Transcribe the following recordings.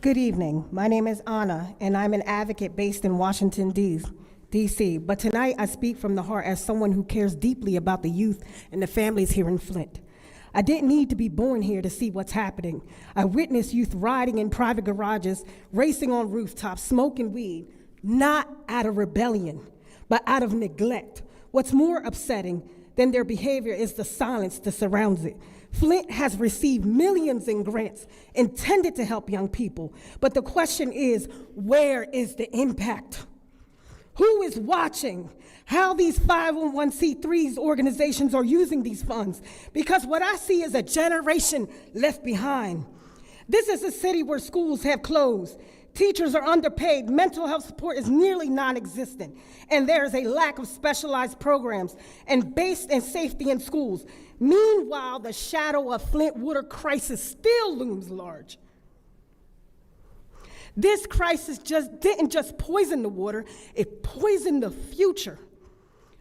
Good evening. My name is Anna, and I'm an advocate based in Washington, D.C. But tonight I speak from the heart as someone who cares deeply about the youth and the families here in Flint. I didn't need to be born here to see what's happening. I witnessed youth riding in private garages, racing on rooftops, smoking weed, not out of rebellion, but out of neglect. What's more upsetting than their behavior is the silence that surrounds it. Flint has received millions in grants intended to help young people, but the question is, where is the impact? Who is watching how these 501c3 organizations are using these funds? Because what I see is a generation left behind. This is a city where schools have closed, teachers are underpaid, mental health support is nearly non-existent, and there is a lack of specialized programs and basic and safety in schools. Meanwhile, the shadow of Flint water crisis still looms large. This crisis didn't just poison the water, it poisoned the future.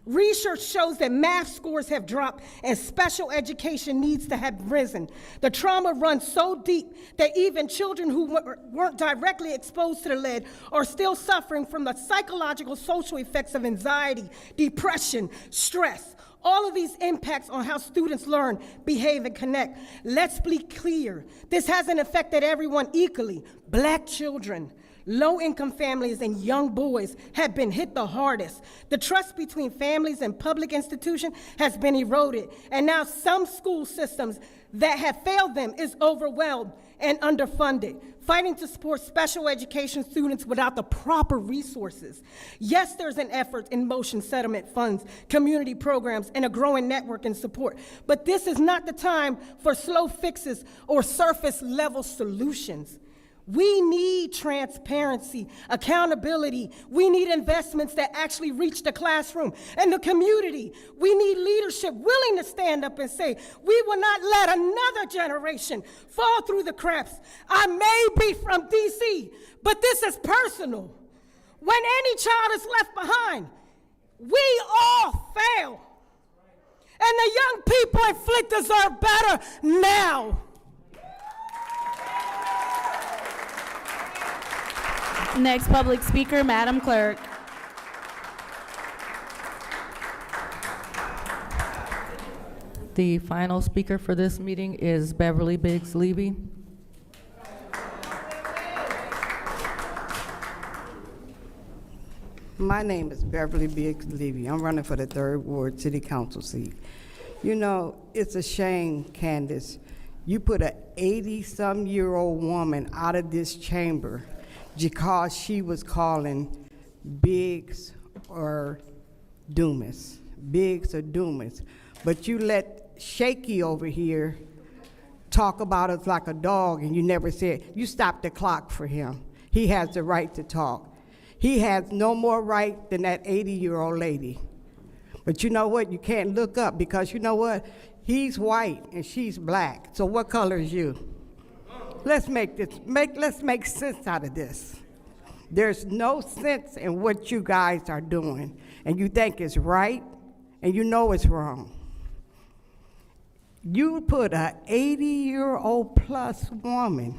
Research shows that math scores have dropped and special education needs to have risen. The trauma runs so deep that even children who weren't directly exposed to the lead are still suffering from the psychological, social effects of anxiety, depression, stress. All of these impacts on how students learn, behave, and connect. Let's be clear, this hasn't affected everyone equally. Black children, low-income families, and young boys have been hit the hardest. The trust between families and public institutions has been eroded, and now some school systems that have failed them is overwhelmed and underfunded, fighting to support special education students without the proper resources. Yes, there's an effort in motion settlement funds, community programs, and a growing network and support, but this is not the time for slow fixes or surface level solutions. We need transparency, accountability. We need investments that actually reach the classroom and the community. We need leadership willing to stand up and say, we will not let another generation fall through the cracks. I may be from DC, but this is personal. When any child is left behind, we all fail. And the young people in Flint deserve better now. Next public speaker, Madam Clerk. The final speaker for this meeting is Beverly Biggs Levy. My name is Beverly Biggs Levy. I'm running for the 3rd Ward City Council seat. You know, it's a shame, Candace. You put an 80-some-year-old woman out of this chamber because she was calling Biggs or Dumas. Biggs or Dumas. But you let Shaky over here talk about us like a dog, and you never said, you stopped the clock for him. He has the right to talk. He has no more right than that 80-year-old lady. But you know what? You can't look up because you know what? He's white and she's black. So what color is you? Let's make sense out of this. There's no sense in what you guys are doing, and you think it's right, and you know it's wrong. You put a 80-year-old plus woman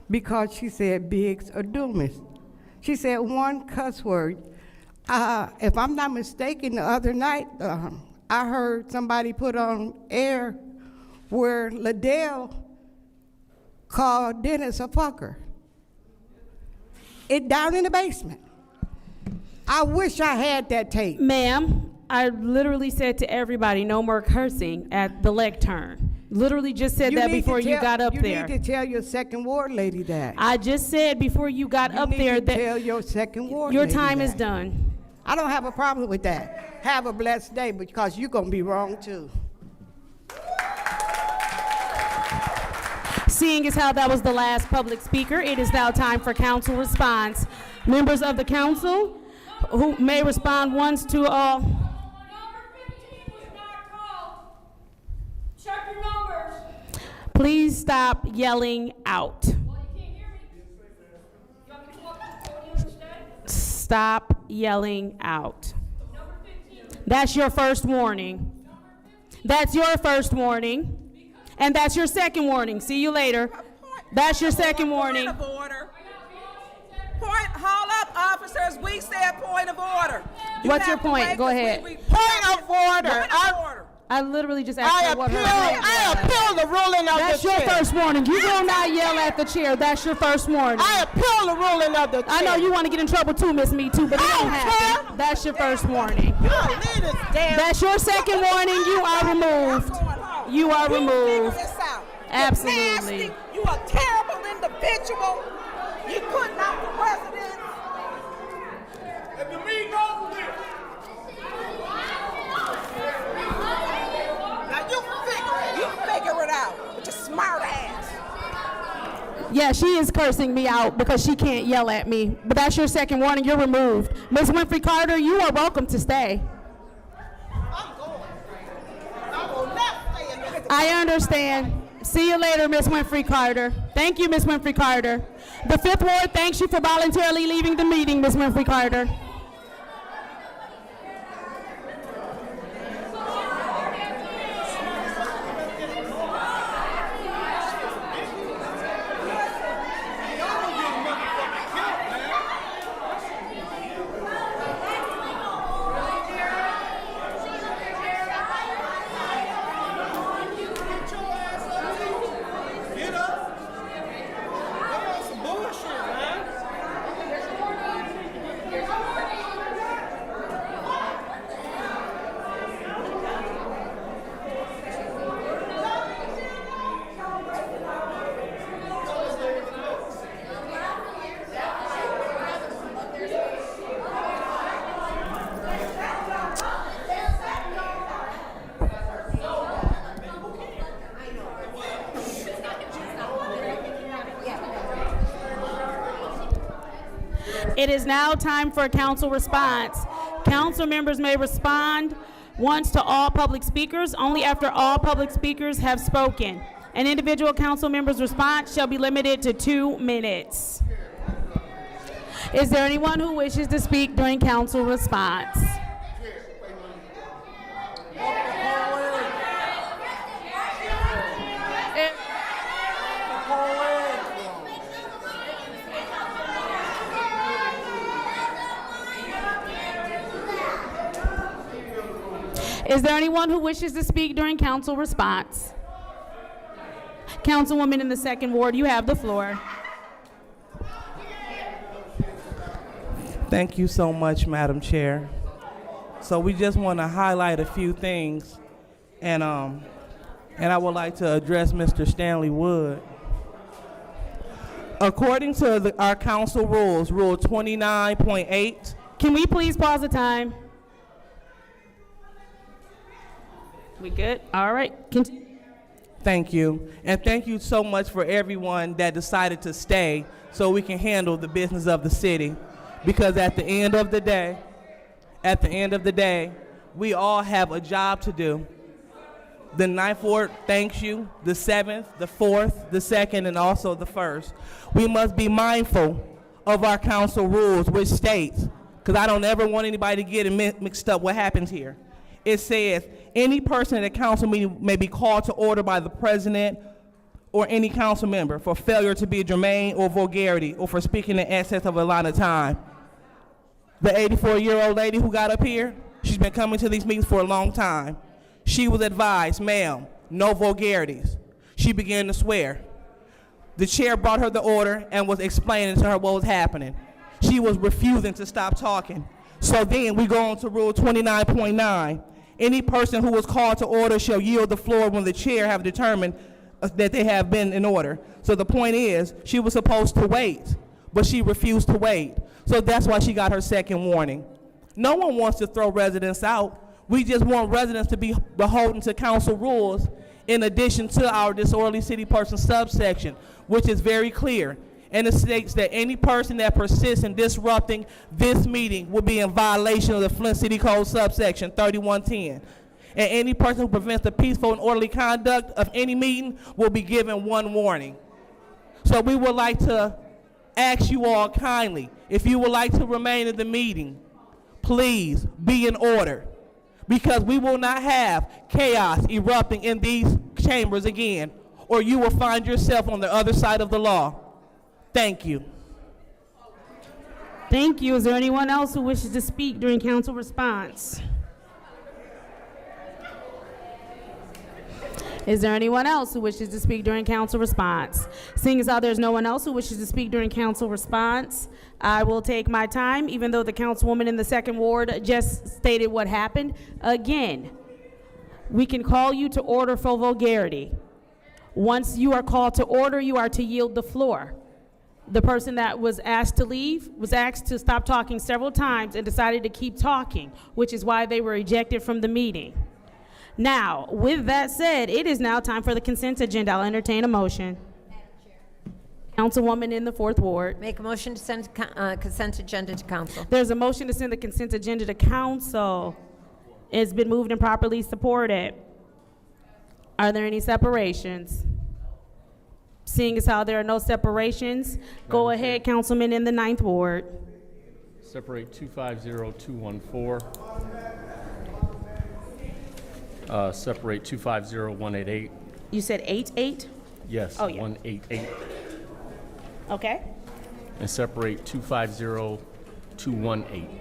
because she said Biggs or Dumas. She said one cuss word. If I'm not mistaken, the other night, I heard somebody put on air where Liddell called Dennis a fucker. It down in the basement. I wish I had that tape. Ma'am, I literally said to everybody, no more cursing at the lectern. Literally just said that before you got up there. You need to tell your 2nd Ward lady that. I just said before you got up there that tell your 2nd Ward your lady time is that. done. I don't have a problem with that. Have a blessed day, because you're gonna be wrong too. Seeing as how that was the last public speaker, it is now time for council response. Members of the council who may respond once to all. Number 15 was not called. Check your numbers. Please stop yelling out. Well, you can't hear me. You want me to walk to the podium instead? Stop yelling out. Number 15. That's your first warning. That's your first warning. And that's your second warning. See you later. Point That's your second warning. Point of order. Hold up, officers. We said point of order. You What's your have to point? wait Go 'cause ahead. Point of order. Point of order. I literally just asked her what her point I was. appeal the ruling of That's the your chair. first warning. You will not yell at the chair. That's your first warning. I appeal the ruling of the chair. I know you want to get in trouble too, Miss Me Too, but it I don't don't happen. care. That's your first warning. You leave this damn. That's your second warning. You are removed. You are removed. Figure this out. Absolutely. You're nasty. You a terrible individual. You putting out the residents. If the meeting over with. Now you figure it out with your smart ass. Yeah, she is cursing me out because she can't yell at me. But that's your second warning. You're removed. Ms. Winfrey Carter, you are welcome to stay. I'm going. I will not stay in this. I understand. See you later, Ms. Winfrey Carter. Thank you, Ms. Winfrey Carter. The Fifth Ward thanks you for voluntarily leaving the meeting, Ms. Winfrey Carter. Get up. That's some bullshit, man. It is now time for a council response. Council members may respond once to all public speakers, only after all public speakers have spoken. An individual council member's response shall be limited to 2 minutes. Is there anyone who wishes to speak during council response? Is there anyone who wishes to speak during council response? Councilwoman in the second ward, you have the floor. Thank you so much, Madam Chair. So we just want to highlight a few things, and I would like to address Mr. Stanley Wood. According to our council rules, Rule 29.8, Can we please pause the time? We good? All right. Continue. thank you, and thank you so much for everyone that decided to stay so we can handle the business of the city, because at the end of the day, we all have a job to do. The Ninth Ward thanks you, the 7th, the 4th, the 2nd, and also the 1st. We must be mindful of our council rules, which states, because I don't ever want anybody to get it mixed up what happens here. It says, any person at a council meeting may be called to order by the president or any council member for failure to be germane or vulgarity or for speaking in excess of a line of time. The 84-year-old lady who got up here, she's been coming to these meetings for a long time. She was advised, ma'am, no vulgarities. She began to swear. The chair brought her the order and was explaining to her what was happening. She was refusing to stop talking. So then we go on to Rule 29.9. Any person who was called to order shall yield the floor when the chair have determined that they have been in order. So the point is, she was supposed to wait, but she refused to wait. So that's why she got her second warning. No one wants to throw residents out. We just want residents to be beholden to council rules in addition to our disorderly city person subsection, which is very clear. And it states that any person that persists in disrupting this meeting will be in violation of the Flint City Code subsection 3110. And any person who prevents the peaceful and orderly conduct of any meeting will be given 1 warning. So we would like to ask you all kindly, if you would like to remain in the meeting, please be in order, because we will not have chaos erupting in these chambers again, or you will find yourself on the other side of the law. Thank you. Thank you. Is there anyone else who wishes to speak during council response? Is there anyone else who wishes to speak during council response? Seeing as how there's no one else who wishes to speak during council response, I will take my time, even though the councilwoman in the second ward just stated what happened. Again, we can call you to order for vulgarity. Once you are called to order, you are to yield the floor. The person that was asked to leave was asked to stop talking several times and decided to keep talking, which is why they were ejected from the meeting. Now, with that said, it is now time for the consent agenda. I'll entertain a motion. Councilwoman in the 4th Ward. Make a motion to send consent agenda to council. There's a motion to send the consent agenda to council. It's been moved and properly supported. Are there any separations? Seeing as how there are no separations, go ahead, Councilman in the 9th Ward. Separate 250214. Separate 250188. You said 8-8? Yes, Oh, yeah. 188. Okay. And separate 250218.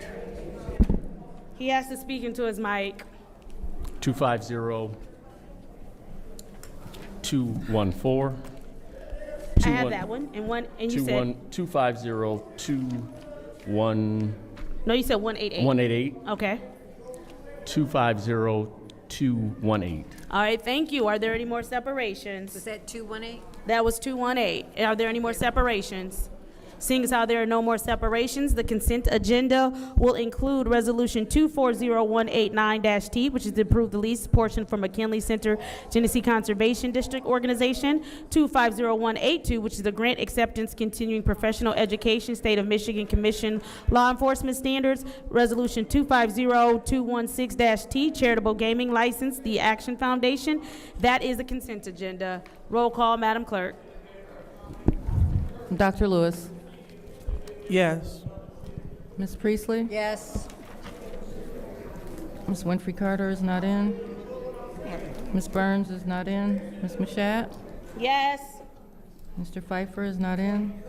He has to speak into his mic. 250214. I have that one. And you said, 250218. no, you said 188. 188. Okay. 250218. All right, thank you. Are there any more separations? Was that 218? That was 218. Are there any more separations? Seeing as how there are no more separations, the consent agenda will include Resolution 240189-T, which is to approve the lease portion for McKinley Center Genesee Conservation District Organization, 250182, which is the grant acceptance continuing professional education, State of Michigan Commission law enforcement standards, Resolution 250216-T, charitable gaming license, the Action Foundation. That is the consent agenda. Roll call, Madam Clerk. Dr. Lewis. Yes. Ms. Priestley. Yes. Ms. Winfrey Carter is not in. Ms. Burns is not in. Ms. Mashat. Yes. Mr. Pfeiffer is not in.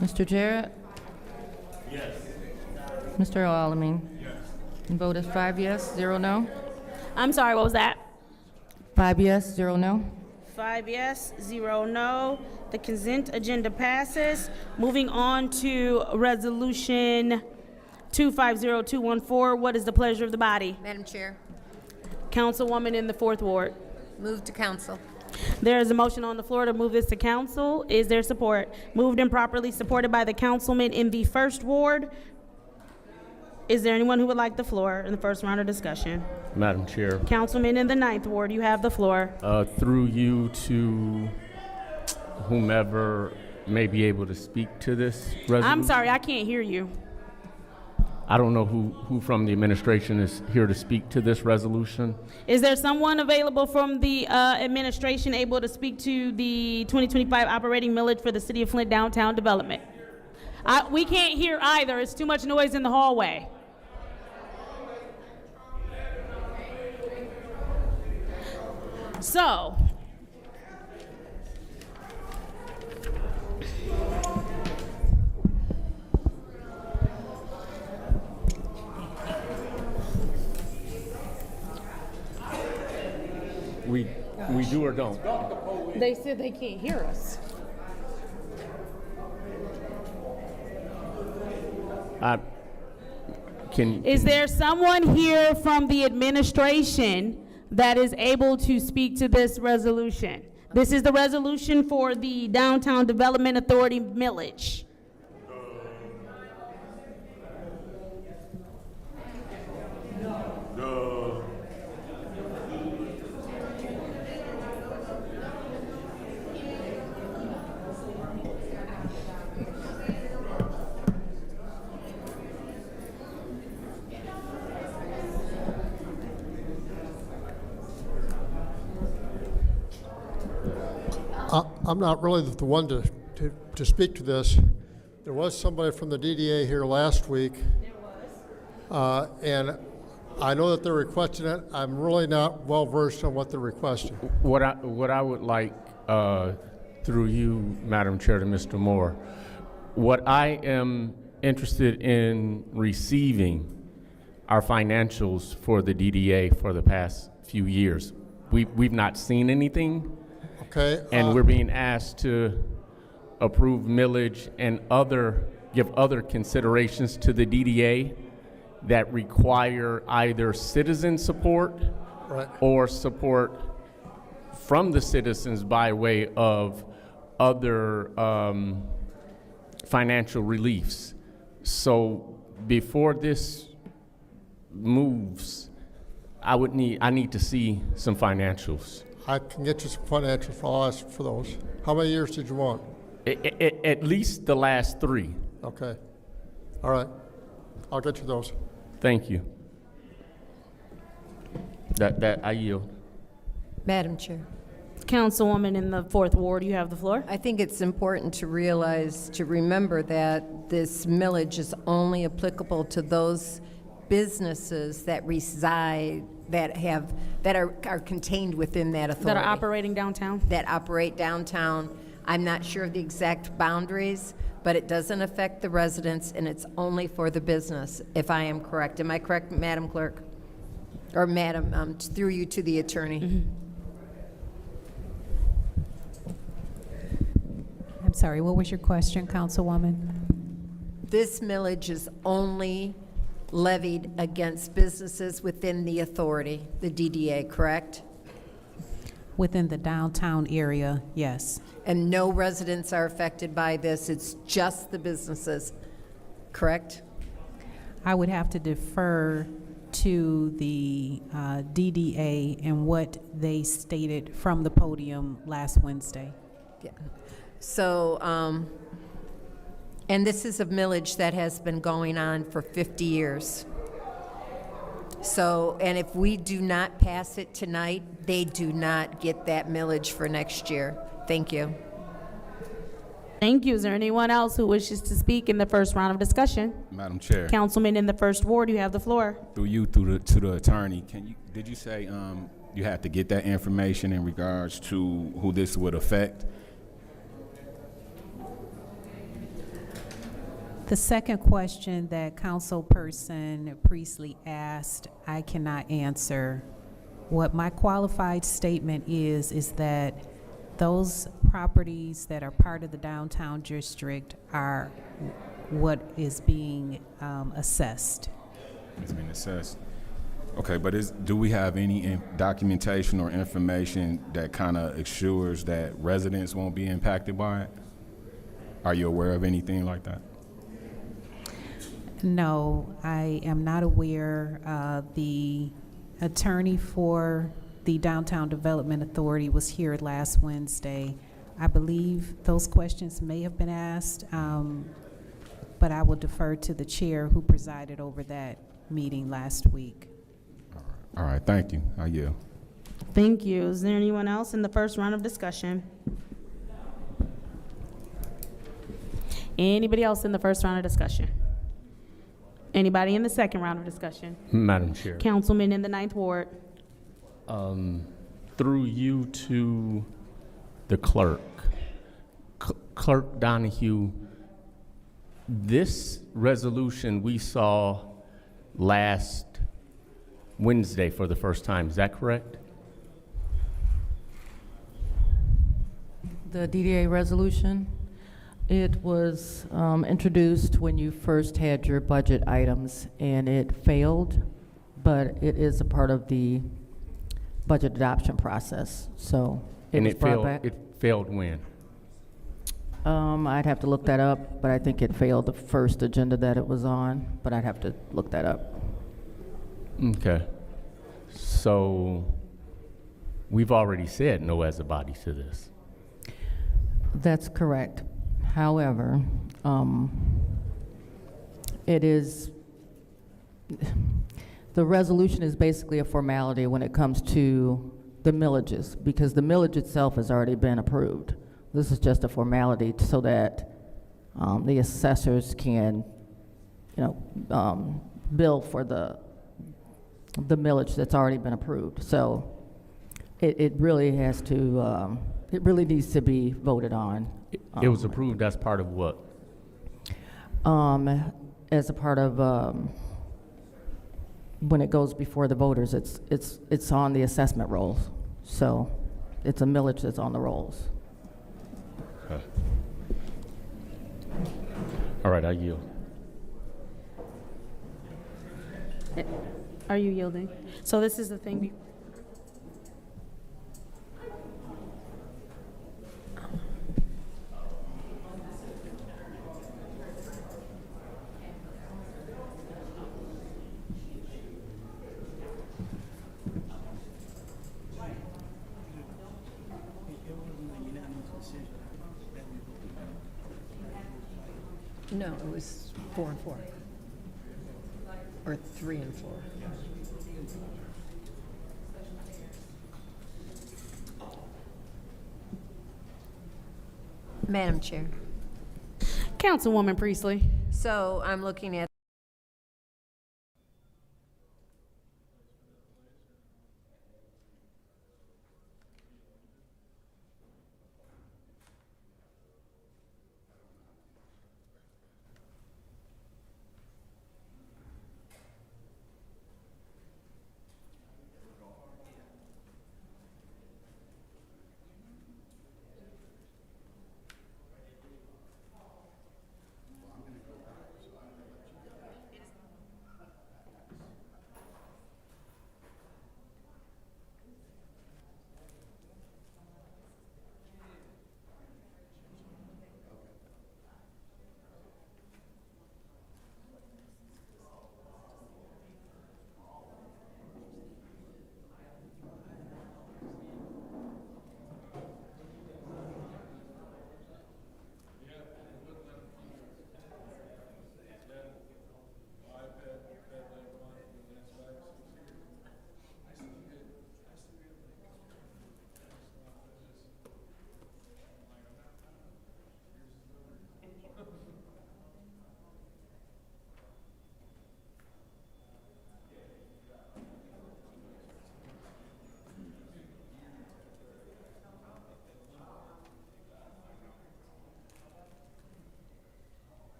Mr. Jarrett. Yes. Mr. Alamin. Yes. And vote is 5 yes, 0 no. I'm sorry, what was that? 5 yes, 0 no. 5 yes, 0 no. The consent agenda passes. Moving on to Resolution 250214. What is the pleasure of the body? Madam Chair, Councilwoman in the 4th Ward. move to council. There is a motion on the floor to move this to council. Is there support? Moved and properly supported by the councilman in the 1st Ward. Is there anyone who would like the floor in the first round of discussion? Madam Chair, Councilman in the 9th Ward, you have the floor. through you to whomever may be able to speak to this resolution. I'm sorry, I can't hear you. I don't know who from the administration is here to speak to this resolution. Is there someone available from the administration able to speak to the 2025 operating millage for the City of Flint downtown development? We can't hear either. It's too much noise in the hallway. So, We do or don't? they said they can't hear us. Is there someone here from the administration that is able to speak to this resolution? This is the resolution for the Downtown Development Authority millage. I'm not really the one to speak to this. There was somebody from the DDA here last week. And I know that they're requesting it. I'm really not well versed on what they're requesting. What I would like, through you, Madam Chair, to Mr. Moore, what I am interested in receiving are financials for the DDA for the past few years. We've not seen anything, Okay. and we're being asked to approve millage and give other considerations to the DDA that require either citizen support Right. or support from the citizens by way of other financial reliefs. So before this moves, I need to see some financials. I can get you some financials. I'll ask for those. How many years did you want? At least the last 3. Okay. All right. I'll get you those. Thank you. That I yield. Madam Chair. Councilwoman in the 4th Ward, you have the floor. I think it's important to remember that this millage is only applicable to those businesses that reside, that are contained within that authority. That are operating downtown? That operate downtown. I'm not sure of the exact boundaries, but it doesn't affect the residents, and it's only for the business, if I am correct. Am I correct, Madam Clerk? Or Madam, through you to the attorney. Mm-hmm. I'm sorry, what was your question, Councilwoman? This millage is only levied against businesses within the authority, the DDA, correct? Within the downtown area, yes. And no residents are affected by this, it's just the businesses, correct? I would have to defer to the DDA and what they stated from the podium last Wednesday. Yeah. So, and this is a millage that has been going on for 50 years. So, and if we do not pass it tonight, they do not get that millage for next year. Thank you. Thank you. Is there anyone else who wishes to speak in the first round of discussion? Madam Chair. Councilman in the 1st Ward, you have the floor. Through you to the attorney, did you say you had to get that information in regards to who this would affect? The second question that Councilperson Priestley asked, I cannot answer. What my qualified statement is that those properties that are part of the downtown district are what is being assessed. It's been assessed. Okay, but do we have any documentation or information that kind of assures that residents won't be impacted by it? Are you aware of anything like that? No, I am not aware. The attorney for the Downtown Development Authority was here last Wednesday. I believe those questions may have been asked, but I will defer to the chair who presided over that meeting last week. All right, thank you. I yield. Thank you. Is there anyone else in the first round of discussion? Anybody else in the first round of discussion? Anybody in the second round of discussion? Madam Chair. Councilman in the 9th Ward. Through you to the clerk. Clerk Donahue, this resolution we saw last Wednesday for the first time, is that correct? The DDA resolution, it was introduced when you first had your budget items, and it failed, but it is a part of the budget adoption process, so it was brought back. It failed when? I'd have to look that up, but I think it failed the first agenda that it was on, but I'd have to look that up. Okay. So we've already said no as a body to this. That's correct. However, it is, the resolution is basically a formality when it comes to the millages, because the millage itself has already been approved. This is just a formality so that the assessors can, bill for the the millage that's already been approved. So it really has to, it really needs to be voted on. It was approved as part of what? As a part of, when it goes before the voters, it's on the assessment rolls. So it's a millage that's on the rolls. Okay. All right, I yield. Are you yielding? So this is the thing. No, it was 4 and 4. Or 3 and 4. Madam Chair. Councilwoman Priestley. So I'm looking at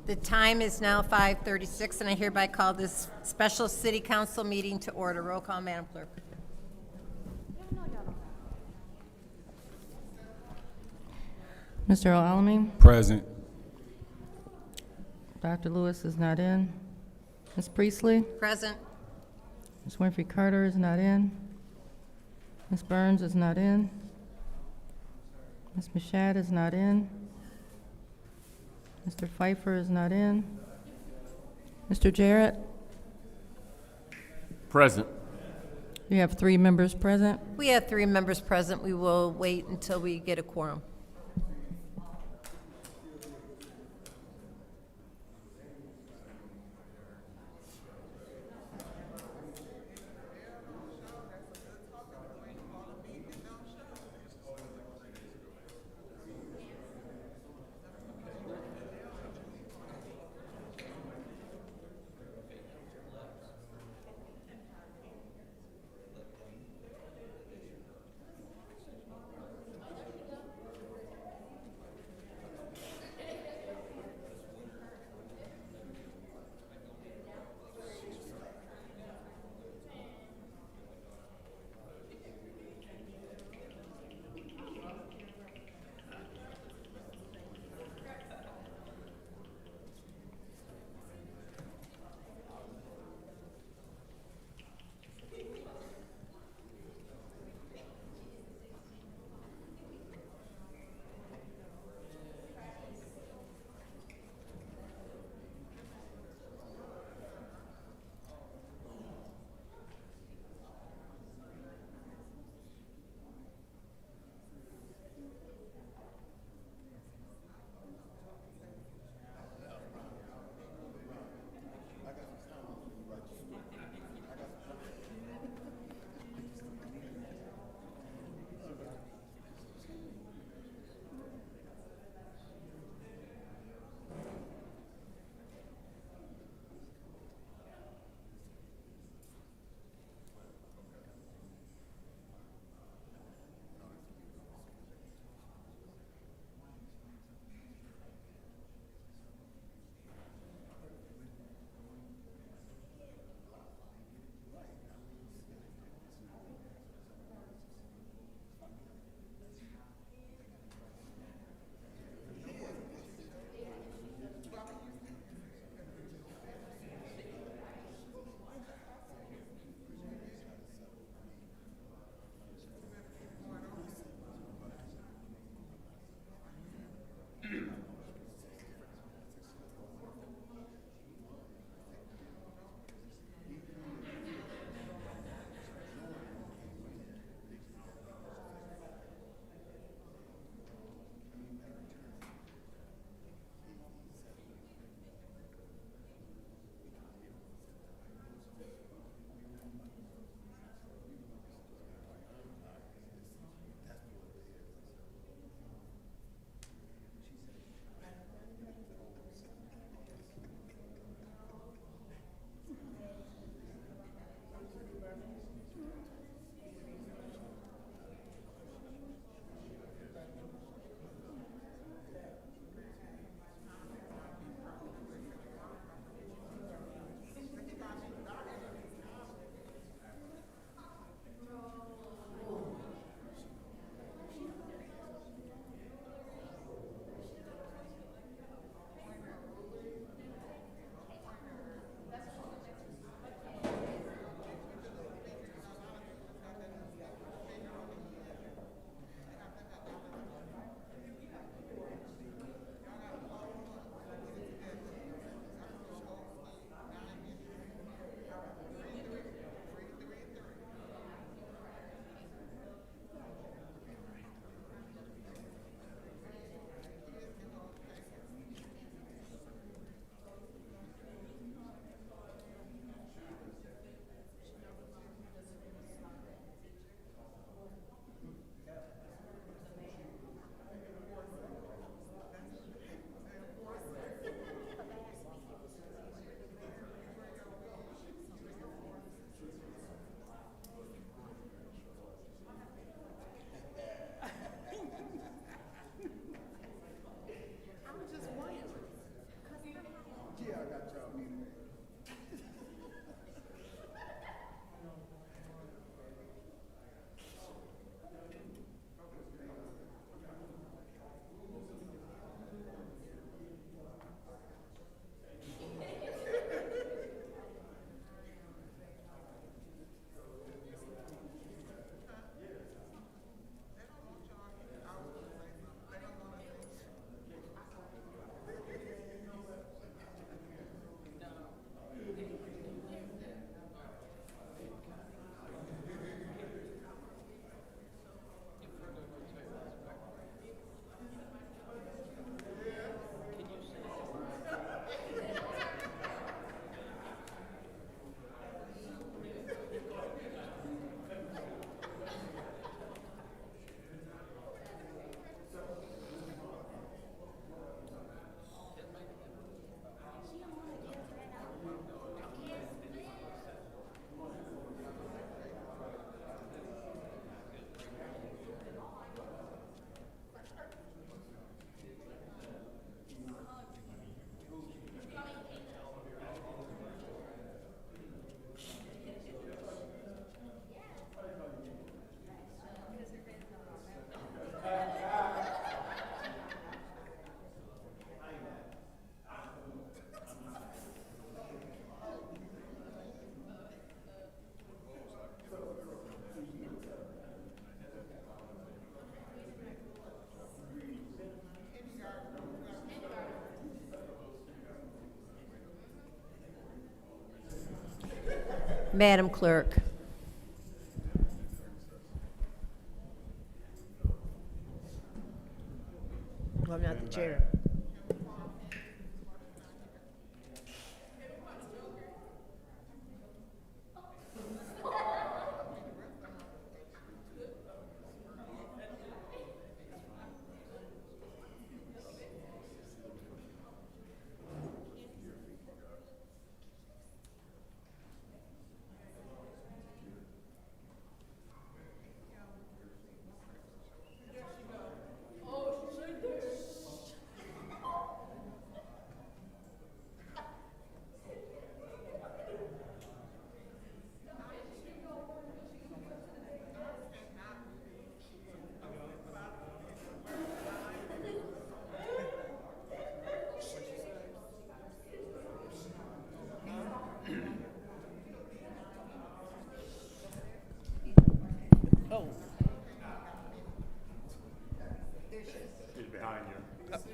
The time is now 5:36, and I hereby call this special city council meeting to order. Roll call, Madam Clerk. Mr. Alamin? Present. Dr. Lewis is not in. Ms. Priestley? Present. Ms. Winfrey Carter is not in. Ms. Burns is not in. Ms. Mashat is not in. Mr. Pfeiffer is not in. Mr. Jarrett? Present. You have 3 members present. We have 3 members present. We will wait until we get a quorum. Madam Clerk. I'm not the chair.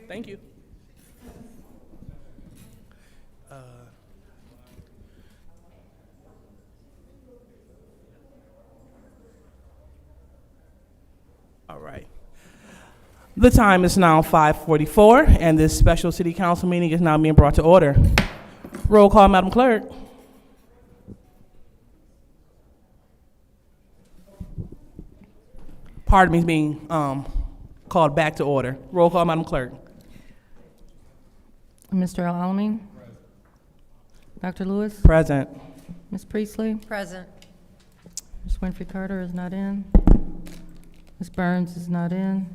Thank you. All right. The time is now 5:44, and this special city council meeting is now being brought to order. Roll call, Madam Clerk. Pardon me, is being called back to order. Roll call, Madam Clerk. Mr. Alamin? Dr. Lewis? Present. Ms. Priestley? Present. Ms. Winfrey Carter is not in. Ms. Burns is not in.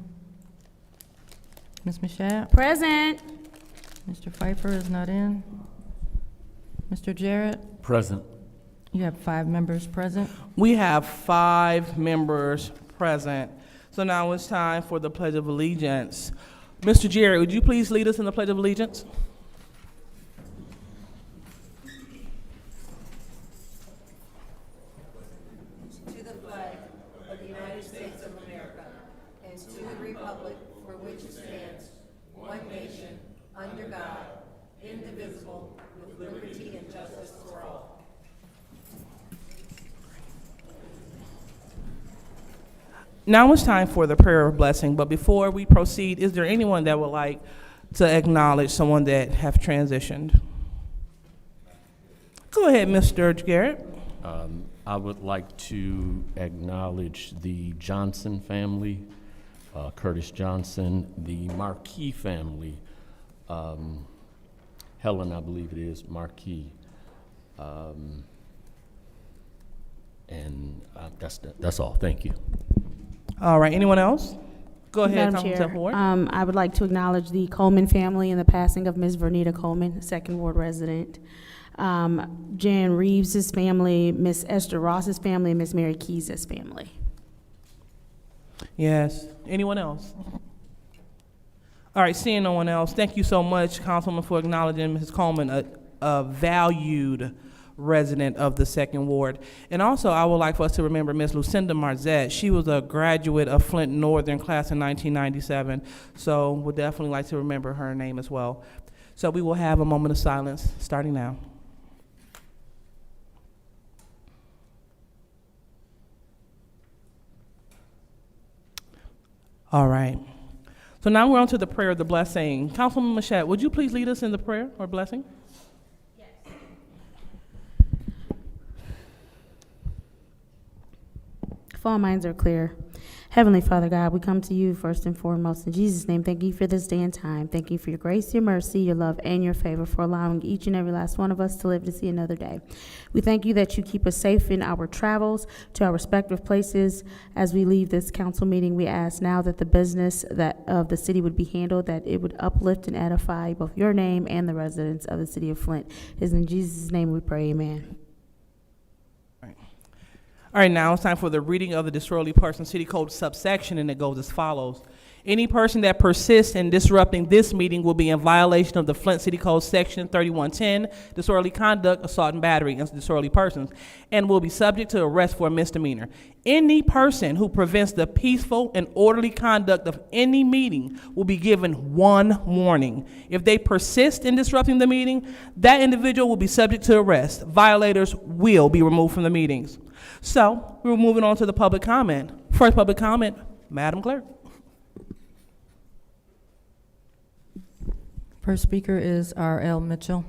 Ms. Mashat? Present. Mr. Pfeiffer is not in. Mr. Jarrett? Present. You have 5 members present. We have 5 members present. So now it's time for the Pledge of Allegiance. Mr. Jerry, would you please lead us in the Pledge of Allegiance? To the flag of the United States of America and to the republic for which it stands, one nation, under God, indivisible, with liberty and justice for all. Now it's time for the prayer of blessing, but before we proceed, is there anyone that would like to acknowledge someone that have transitioned? Go ahead, Mr. Garrett. I would like to acknowledge the Johnson family, Curtis Johnson, the Marquis family, Helen, I believe it is, Marquis, and that's all. Thank you. All right, anyone else? Go ahead, Madam Councilman Chair, Ward. I would like to acknowledge the Coleman family and the passing of Ms. Vernita Coleman, Second Ward resident. Jan Reeves's family, Miss Esther Ross's family, and Miss Mary Keys's family. Yes. Anyone else? All right, seeing no one else, thank you so much, Councilwoman, for acknowledging Mrs. Coleman, a valued resident of the Second Ward. And also, I would like for us to remember Miss Lucinda Marzette. She was a graduate of Flint Northern class in 1997, so we'll definitely like to remember her name as well. So we will have a moment of silence starting now. All right. So now we're on to the prayer of the blessing. Councilwoman Mashat, would you please lead us in the prayer or blessing? If all minds are clear, Heavenly Father God, we come to you first and foremost in Jesus' name. Thank you for this day and time. Thank you for your grace, your mercy, your love, and your favor, for allowing each and every last one of us to live to see another day. We thank you that you keep us safe in our travels to our respective places. As we leave this council meeting, we ask now that the business that of the city would be handled, that it would uplift and edify both your name and the residents of the city of Flint. It is in Jesus' name we pray, amen. All right, now it's time for the reading of the disorderly person city code subsection, and it goes as follows. Any person that persists in disrupting this meeting will be in violation of the Flint City Code Section 3110, disorderly conduct, assault and battery against disorderly persons, and will be subject to arrest for a misdemeanor. Any person who prevents the peaceful and orderly conduct of any meeting will be given one warning. If they persist in disrupting the meeting, that individual will be subject to arrest. Violators will be removed from the meetings. So, we're moving on to the public comment. First public comment, Madam Clerk. First speaker is R.L. Mitchell.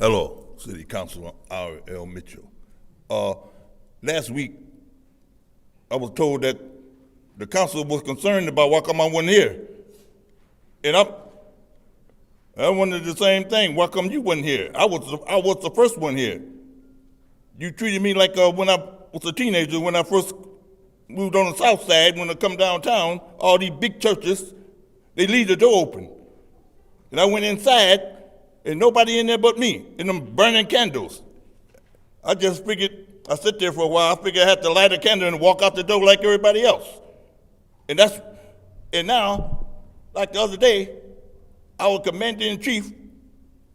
Hello, City Councilor R.L. Mitchell. Last week, I was told that the council was concerned about why come I wasn't here. And I wondered the same thing. Why come you wasn't here? I was the first one here. You treated me like when I was a teenager, when I first moved on the south side, when I come downtown, all these big churches, they leave the door open. And I went inside, and nobody in there but me, and them burning candles. I just figured, I sit there for a while, I figured I had to light a candle and walk out the door like everybody else. And now, like the other day, our commander-in-chief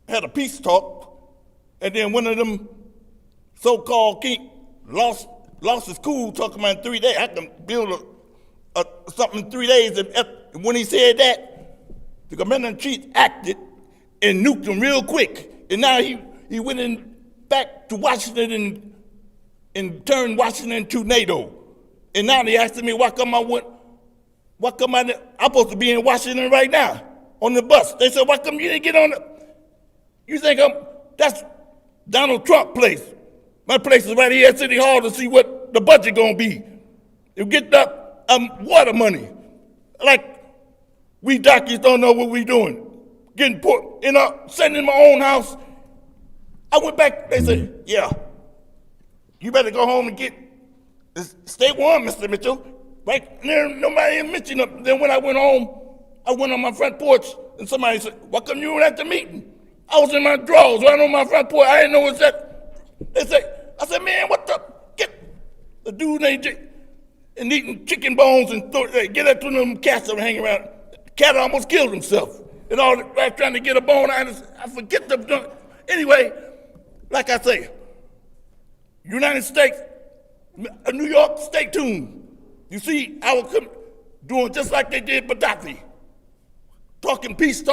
had a peace talk, and then one of them so-called king lost his cool, talking about in 3 days. I can build something in 3 days. And when he said that, the commander-in-chief acted and nuked him real quick. And now he went back to Washington and turned Washington into NATO. And now they asking me I'm supposed to be in Washington right now on the bus. They said, why come you didn't get on you think that's Donald Trump place. My place is right here at City Hall to see what the budget gonna be. You get that water money. Like, we doctors don't know what we doing. Getting put sitting in my own house. I went back, they said, yeah, you better go home and stay warm, Mr. Mitchell. Right? And there, nobody even mentioned it. Then when I went home, I went on my front porch, and somebody said, why come you weren't at the meeting? I was in my drawers right on my front porch. I didn't know what's that. I said, man, what the, get the dude and eating chicken bones and get up to them cats that were hanging around. The cat almost killed himself. And all right, trying to get a bone, I forget the, anyway, like I say, United States, New York, stay tuned. You see, I was doing just like they did Gaddafi. Talking peace, and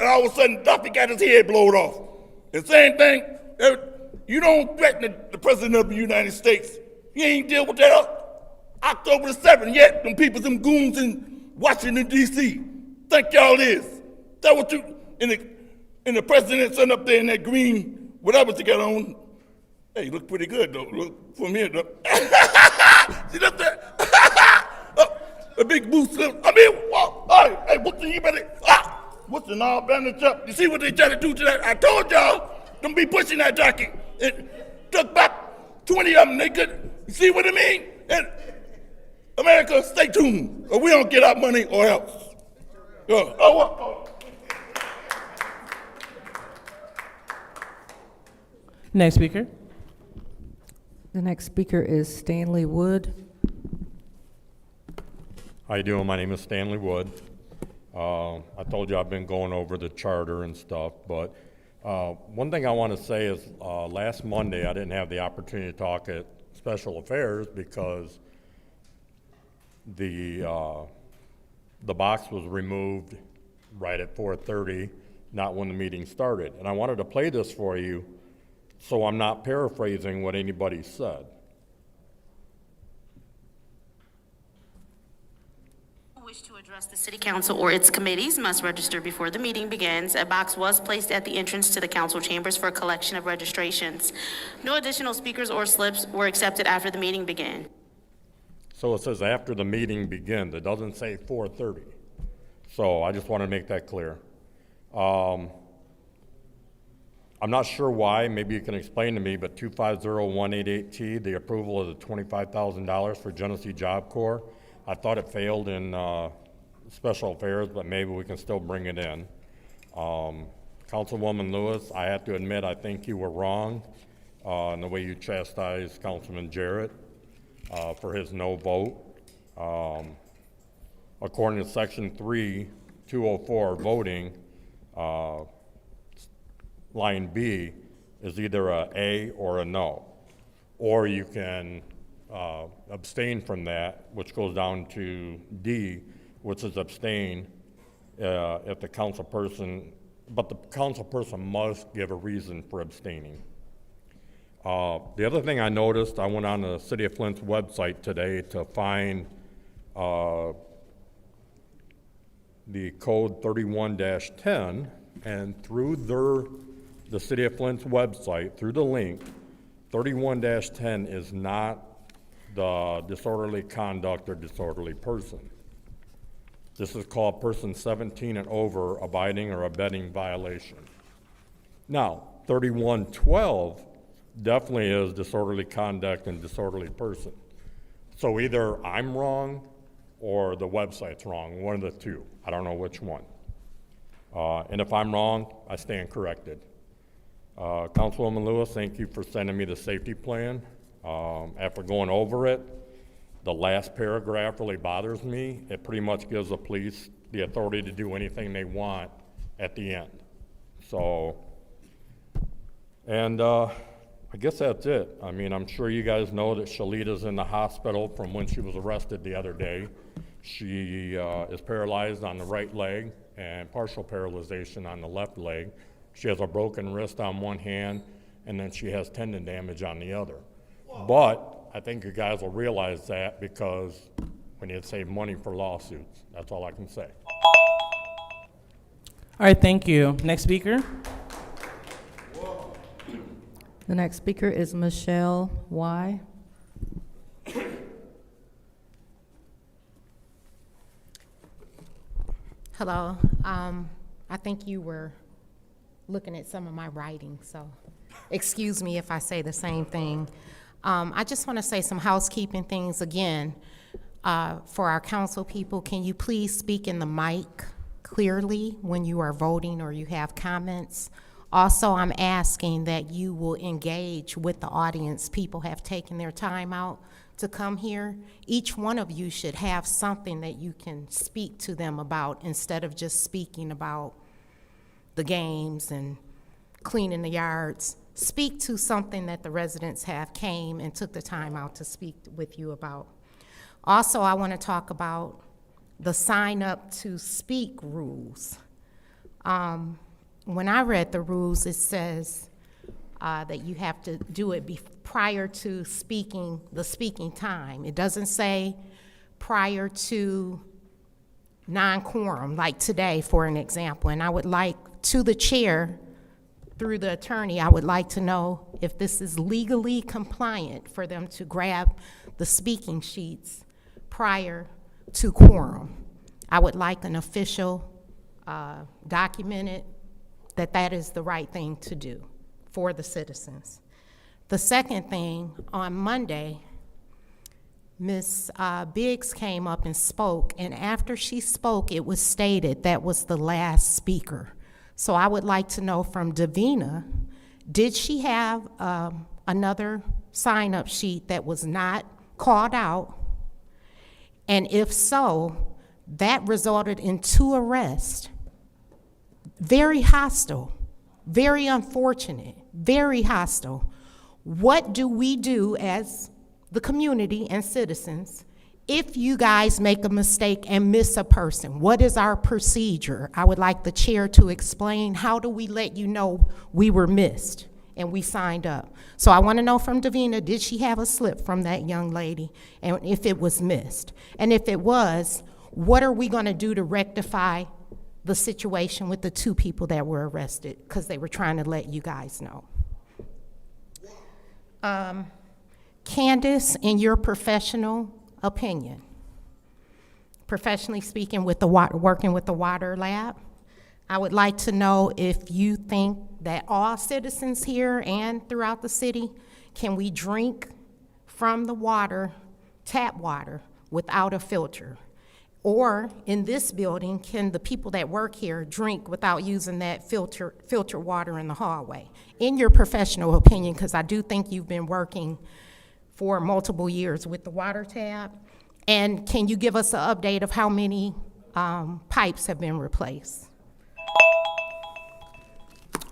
all of a sudden, Gaddafi got his head blown off. The same thing, you don't threaten the President of the United States. You ain't deal with that October the 7th yet, them people, them goons in Washington, D.C. Think y'all is. That what you, and the president sitting up there in that green, whatever they got on. Hey, you look pretty good, though. Look from here, though. See up there? A big boost. I mean, hey, what's the, you better, what's the now, bandage up? You see what they try to do to that? I told y'all, don't be pushing that jacket. It took about 20 of them, they could, you see what I mean? And America, stay tuned, or we don't get our money or else. Next speaker. The next speaker is Stanley Wood. How you doing? My name is Stanley Wood. I told you I've been going over the charter and stuff, but one thing I want to say is last Monday I didn't have the opportunity to talk at Special Affairs because the box was removed right at 4:30, not when the meeting started. And I wanted to play this for you so I'm not paraphrasing what anybody said. Wish to address the City Council or its committees must register before the meeting begins. A box was placed at the entrance to the council chambers for collection of registrations. No additional speakers or slips were accepted after the meeting began. So it says after the meeting begins. It doesn't say 4:30. So I just want to make that clear. I'm not sure why, maybe you can explain to me, but 250188T, the approval of the $25,000 for Genesee Job Corps, I thought it failed in Special Affairs, but maybe we can still bring it in. Councilwoman Lewis, I have to admit, I think you were wrong. and the way you chastised Councilman Jarrett for his no vote. According to Section 3, 204, voting, line B is either a A or a no. Or you can abstain from that, which goes down to D, which is abstain if the council person, but the council person must give a reason for abstaining. The other thing I noticed, I went on the City of Flint's website today to find the code 31-10, and through the City of Flint's website, through the link, 31-10 is not the disorderly conduct or disorderly person. This is called person 17 and over abiding or abetting violation. Now, 31-12 definitely is disorderly conduct and disorderly person. So either I'm wrong or the website's wrong, one of the two. I don't know which one. And if I'm wrong, I stand corrected. Councilwoman Lewis, thank you for sending me the safety plan. After going over it, the last paragraph really bothers me. It pretty much gives the police the authority to do anything they want at the end. So, and I guess that's it. I mean, I'm sure you guys know that Shalita's in the hospital from when she was arrested the other day. She is paralyzed on the right leg and partial paralyzation on the left leg. She has a broken wrist on one hand, and then she has tendon damage on the other. Whoa. But I think you guys will realize that because we need to save money for lawsuits. That's all I can say. All right, thank you. Next speaker. The next speaker is Michelle Y. Hello. I think you were looking at some of my writing, so excuse me if I say the same thing. I just want to say some housekeeping things again. For our council people, can you please speak in the mic clearly when you are voting or you have comments? Also, I'm asking that you will engage with the audience. People have taken their time out to come here. Each one of you should have something that you can speak to them about instead of just speaking about the games and cleaning the yards. Speak to something that the residents have came and took the time out to speak with you about. Also, I want to talk about the sign up to speak rules. When I read the rules, it says that you have to do it prior to the speaking time. It doesn't say prior to non-quorum, like today, for an example. And I would like, to the chair, through the attorney, I would like to know if this is legally compliant for them to grab the speaking sheets prior to quorum. I would like an official documented that is the right thing to do for the citizens. The second thing, on Monday, Ms. Biggs came up and spoke, and after she spoke, it was stated that was the last speaker. So I would like to know from Davina, did she have another sign-up sheet that was not called out? And if so, that resulted in 2 arrests. Very hostile, very unfortunate, very hostile. What do we do as the community and citizens if you guys make a mistake and miss a person? What is our procedure? I would like the chair to explain, how do we let you know we were missed and we signed up? So I want to know from Davina, did she have a slip from that young lady, and if it was missed? And if it was, what are we going to do to rectify the situation with the 2 people that were arrested because they were trying to let you guys know? Candace, in your professional opinion, professionally speaking, with the working with the water lab, I would like to know if you think that all citizens here and throughout the city, can we drink from the water, tap water, without a filter? Or in this building, can the people that work here drink without using that filter water in the hallway? In your professional opinion, because I do think you've been working for multiple years with the water tab. And can you give us an update of how many pipes have been replaced?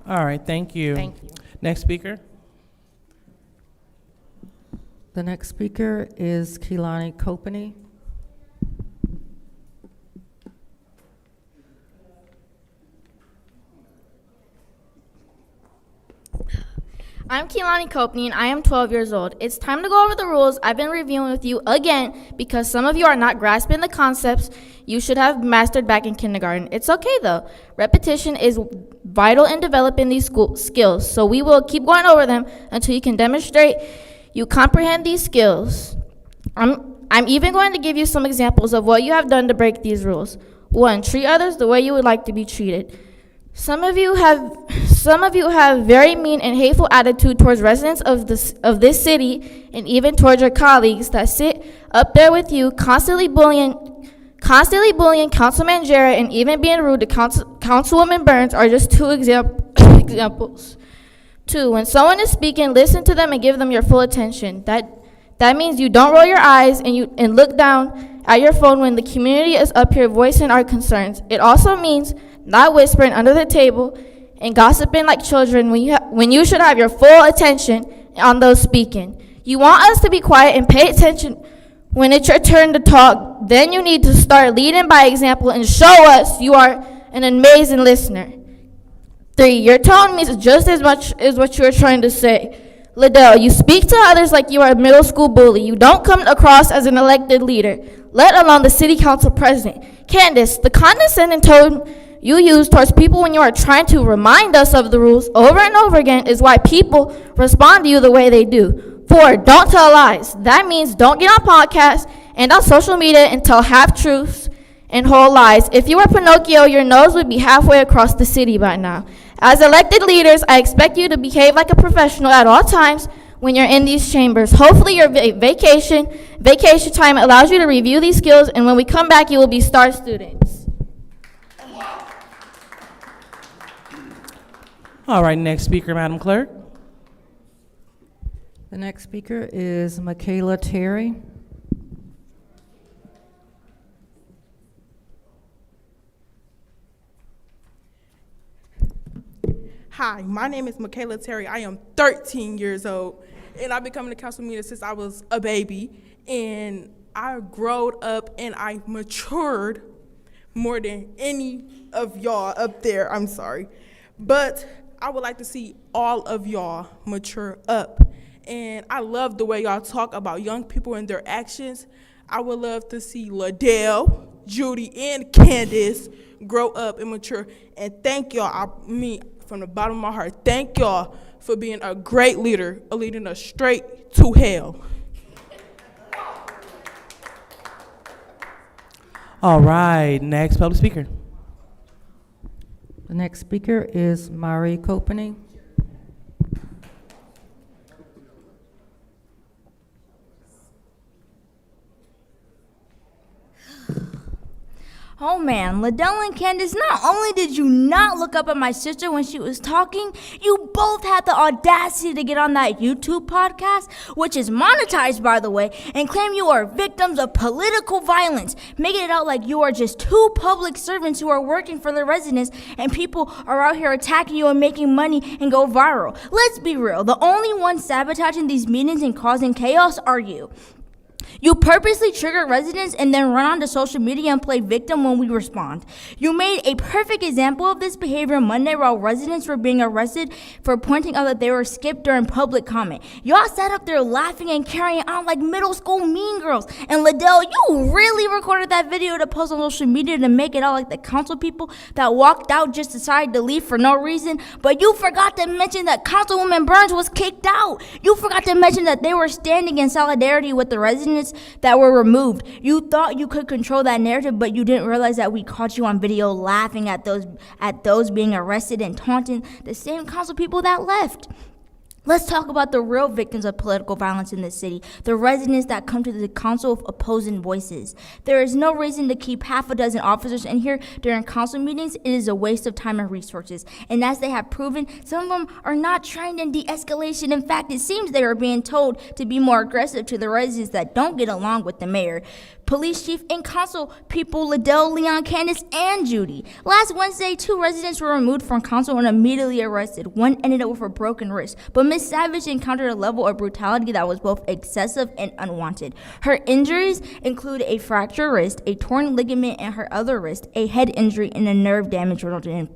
All right, thank you. Thank you. Next speaker. The next speaker is Keelani Copany. I'm Keelani Copany, and I am 12 years old. It's time to go over the rules I've been reviewing with you again because some of you are not grasping the concepts you should have mastered back in kindergarten. It's okay, though. Repetition is vital in developing these skills, so we will keep going over them until you can demonstrate you comprehend these skills. I'm even going to give you some examples of what you have done to break these rules. 1, treat others the way you would like to be treated. Some of you have very mean and hateful attitude towards residents of this city and even towards your colleagues that sit up there with you, constantly bullying Councilman Jarrett and even being rude to Councilwoman Burns are just 2 examples. 2, when someone is speaking, listen to them and give them your full attention. That means you don't roll your eyes and look down at your phone when the community is up here voicing our concerns. It also means not whispering under the table and gossiping like children when you should have your full attention on those speaking. You want us to be quiet and pay attention when it's your turn to talk. Then you need to start leading by example and show us you are an amazing listener. 3, your tone means just as much as what you are trying to say. Liddell, you speak to others like you are a middle school bully. You don't come across as an elected leader, let alone the city council president. Candace, the condescending tone you use towards people when you are trying to remind us of the rules over and over again is why people respond to you the way they do. 4, don't tell lies. That means don't get on podcasts and on social media and tell half-truths and whole lies. If you were Pinocchio, your nose would be halfway across the city by now. As elected leaders, I expect you to behave like a professional at all times when you're in these chambers. Hopefully your vacation time allows you to review these skills, and when we come back, you will be star students. All right, next speaker, Madam Clerk. The next speaker is Michaela Terry. Hi, my name is Michaela Terry. I am 13 years old, and I've been coming to council meetings since I was a baby, and I growed up and I matured more than any of y'all up there. I'm sorry. But I would like to see all of y'all mature up. And I love the way y'all talk about young people and their actions. I would love to see Liddell, Judy, and Candace grow up and mature. And thank y'all, from the bottom of my heart, thank y'all for being a great leader, leading us straight to hell. All right, next public speaker. The next speaker is Mari Copany. Oh man, Liddell and Candace, not only did you not look up at my sister when she was talking, you both had the audacity to get on that YouTube podcast, which is monetized by the way, and claim you are victims of political violence, making it out like you are just 2 public servants who are working for the residents and people are out here attacking you and making money and go viral. Let's be real, the only ones sabotaging these meetings and causing chaos are you. You purposely trigger residents and then run onto social media and play victim when we respond. You made a perfect example of this behavior Monday while residents were being arrested for pointing out that they were skipped during public comment. Y'all sat up there laughing and carrying on like middle school mean girls. And Liddell, you really recorded that video to post on social media to make it out like the council people that walked out just decided to leave for no reason. But you forgot to mention that Councilwoman Burns was kicked out. You forgot to mention that they were standing in solidarity with the residents that were removed. You thought you could control that narrative, but you didn't realize that we caught you on video laughing at those being arrested and taunting the same council people that left. Let's talk about the real victims of political violence in this city, the residents that come to the council with opposing voices. There is no reason to keep half a dozen officers in here during council meetings. It is a waste of time and resources. And as they have proven, some of them are not trained in de-escalation. In fact, it seems they are being told to be more aggressive to the residents that don't get along with the mayor, police chief, and council people Liddell, Leon, Candace, and Judy. Last Wednesday, 2 residents were removed from council and immediately arrested. One ended up with a broken wrist, but Ms. Savage encountered a level of brutality that was both excessive and unwanted. Her injuries include a fractured wrist, a torn ligament in her other wrist, a head injury, and a nerve damage resulting in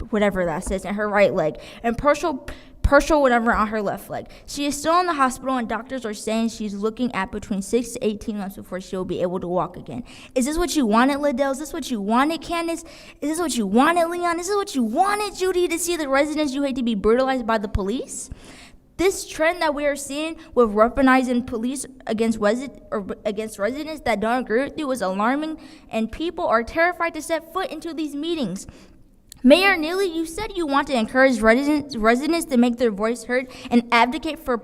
whatever that says in her right leg, and partial whatever on her left leg. She is still in the hospital, and doctors are saying she's looking at between 6 to 18 months before she'll be able to walk again. Is this what you wanted, Liddell? Is this what you wanted, Candace? Is this what you wanted, Leon? Is this what you wanted, Judy, to see the residents you hate to be brutalized by the police? This trend that we are seeing with weaponizing police against residents that don't agree with you is alarming, and people are terrified to step foot into these meetings. Mayor Neely, you said you want to encourage residents to make their voice heard and advocate for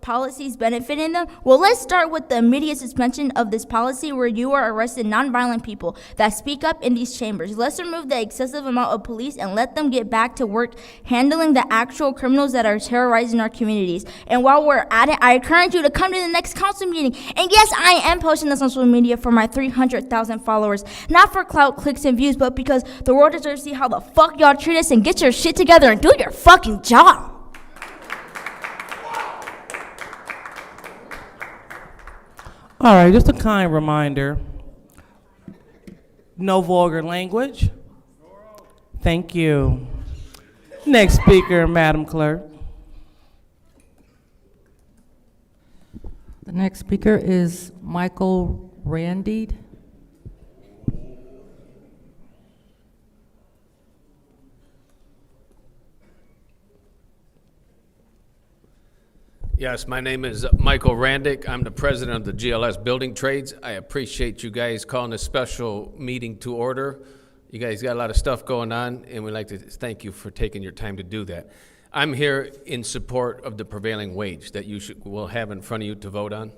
policies benefiting them. Well, let's start with the immediate suspension of this policy where you are arresting nonviolent people that speak up in these chambers. Let's remove the excessive amount of police and let them get back to work handling the actual criminals that are terrorizing our communities. And while we're at it, I encourage you to come to the next council meeting. And yes, I am posting this on social media for my 300,000 followers, not for clout, clicks, and views, but because the world deserves to see how the fuck y'all treat us, and get your shit together and do your fucking job. All right, just a kind reminder. No vulgar language. Thank you. Next speaker, Madam Clerk. The next speaker is Michael Randied. Yes, my name is Michael Randick. I'm the president of the GLS Building Trades. I appreciate you guys calling this special meeting to order. You guys got a lot of stuff going on, and we'd like to thank you for taking your time to do that. I'm here in support of the prevailing wage that you will have in front of you to vote on.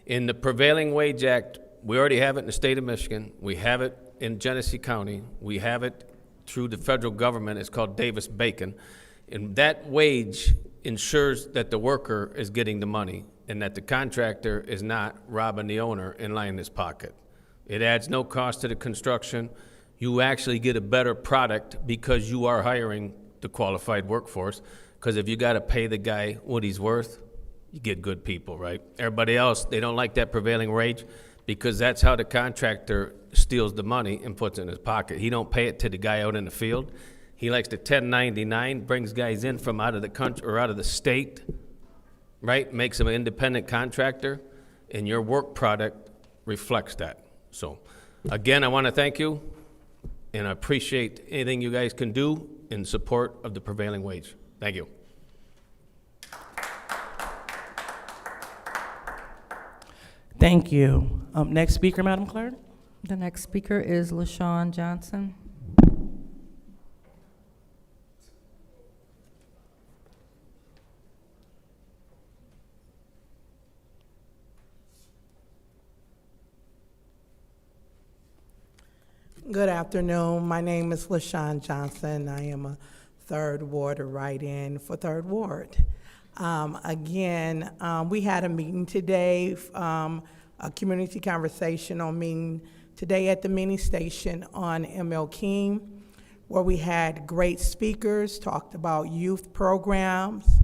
In the Prevailing Wage Act, we already have it in the state of Michigan. We have it in Genesee County. We have it through the federal government. It's called Davis-Bacon. And that wage ensures that the worker is getting the money and that the contractor is not robbing the owner and lining his pocket. It adds no cost to the construction. You actually get a better product because you are hiring the qualified workforce, because if you got to pay the guy what he's worth, you get good people, right? Everybody else, they don't like that prevailing wage because that's how the contractor steals the money and puts it in his pocket. He don't pay it to the guy out in the field. He likes to 1099, brings guys in from out of the country or out of the state, right? Makes him an independent contractor, and your work product reflects that. So, again, I want to thank you, and I appreciate anything you guys can do in support of the prevailing wage. Thank you. Thank you. Next speaker, Madam Clerk. The next speaker is LaShawn Johnson. Good afternoon. My name is LaShawn Johnson. I am a third ward write-in for Third Ward. We had a meeting today, a community conversational meeting today at the mini station on ML King, where we had great speakers, talked about youth programs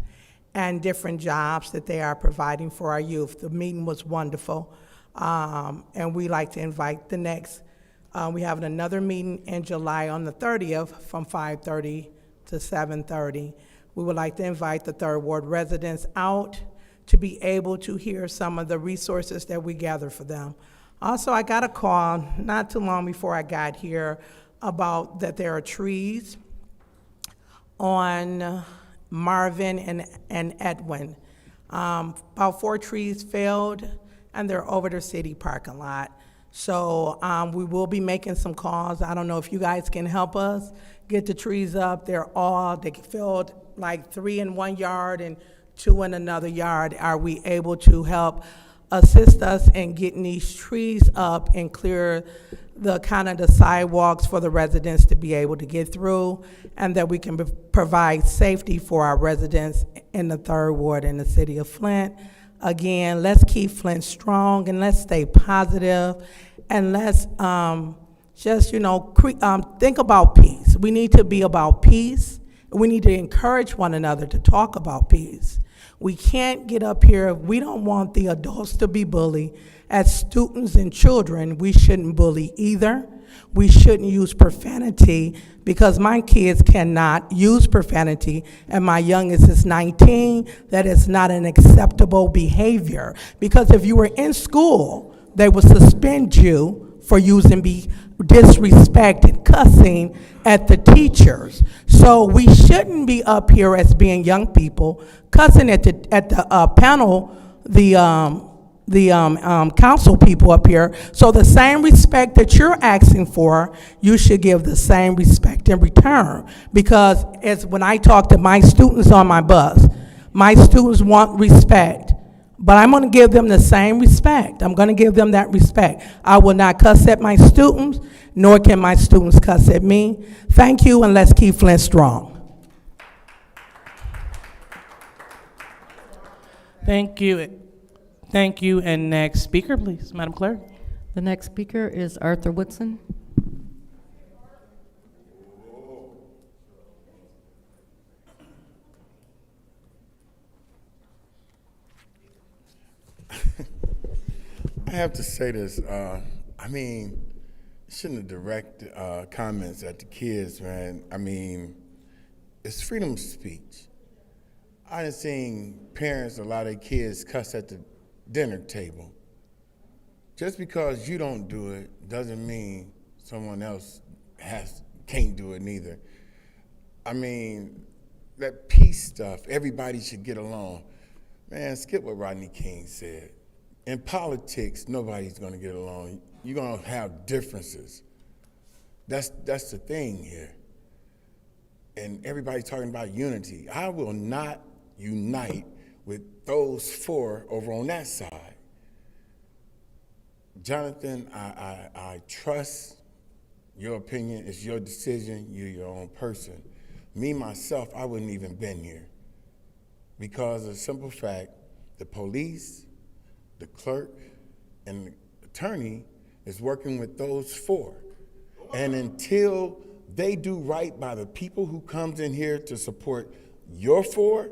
and different jobs that they are providing for our youth. The meeting was wonderful, and we like to invite the next. We have another meeting in July on the 30th from 5:30 to 7:30. We would like to invite the Third Ward residents out to be able to hear some of the resources that we gather for them. Also, I got a call not too long before I got here about that there are trees on Marvin and Edwin. About 4 trees failed, and they're over the city parking lot. So we will be making some calls. I don't know if you guys can help us get the trees up. They filled like 3 in one yard and 2 in another yard. Are we able to help assist us in getting these trees up and clear the kind of the sidewalks for the residents to be able to get through, and that we can provide safety for our residents in the 3rd Ward in the city of Flint? Again, let's keep Flint strong and let's stay positive, and let's just, think about peace. We need to be about peace. We need to encourage one another to talk about peace. We can't get up here. We don't want the adults to be bullied. As students and children, we shouldn't bully either. We shouldn't use profanity, because my kids cannot use profanity, and my youngest is 19. That is not an acceptable behavior, because if you were in school, they would suspend you for using disrespect and cussing at the teachers. So we shouldn't be up here as being young people cussing at the panel, the council people up here. So the same respect that you're asking for, you should give the same respect in return. Because as when I talk to my students on my bus, my students want respect. But I'm going to give them the same respect. I'm going to give them that respect. I will not cuss at my students, nor can my students cuss at me. Thank you, and let's keep Flint strong. Thank you. Thank you. And next speaker, please, Madam Clerk. The next speaker is Arthur Woodson. I have to say this. I mean, shouldn't have direct comments at the kids, man. I mean, it's freedom of speech. I done seen parents, a lot of their kids cuss at the dinner table. Just because you don't do it doesn't mean someone else can't do it neither. I mean, that peace stuff, everybody should get along. Man, skip what Rodney King said. In politics, nobody's gonna get along. You're gonna have differences. That's the thing here. And everybody's talking about unity. I will not unite with those 4 over on that side. Jonathan, I trust your opinion. It's your decision. You're your own person. Me, myself, I wouldn't even been here, because of the simple fact, the police, the clerk, and the attorney is working with those 4. And until they do right by the people who comes in here to support your 4,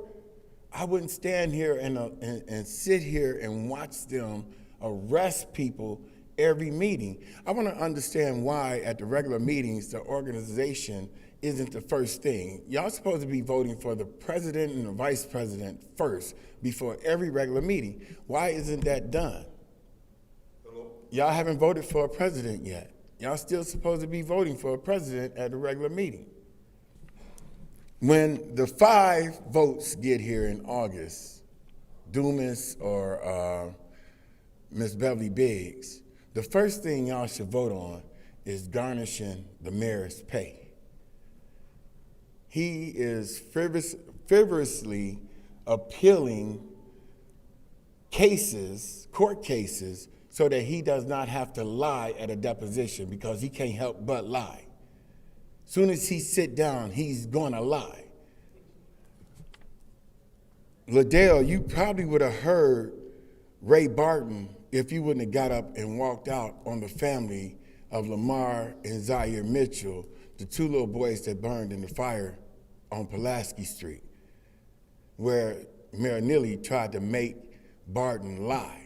I wouldn't stand here and sit here and watch them arrest people every meeting. I want to understand why at the regular meetings the organization isn't the first thing. Y'all supposed to be voting for the president and the vice president first before every regular meeting. Why isn't that done? Y'all haven't voted for a president yet. Y'all still supposed to be voting for a president at the regular meeting. When the 5 votes get here in August, Dumas or Ms. Beverly Biggs, the first thing y'all should vote on is garnishing the mayor's pay. He is frivolously appealing cases, court cases, so that he does not have to lie at a deposition, because he can't help but lie. Soon as he sit down, he's gonna lie. Liddell, you probably would have heard Ray Barton if you wouldn't have got up and walked out on the family of Lamar and Zaire Mitchell, the 2 little boys that burned in the fire on Pulaski Street, where Mayor Neely tried to make Barton lie.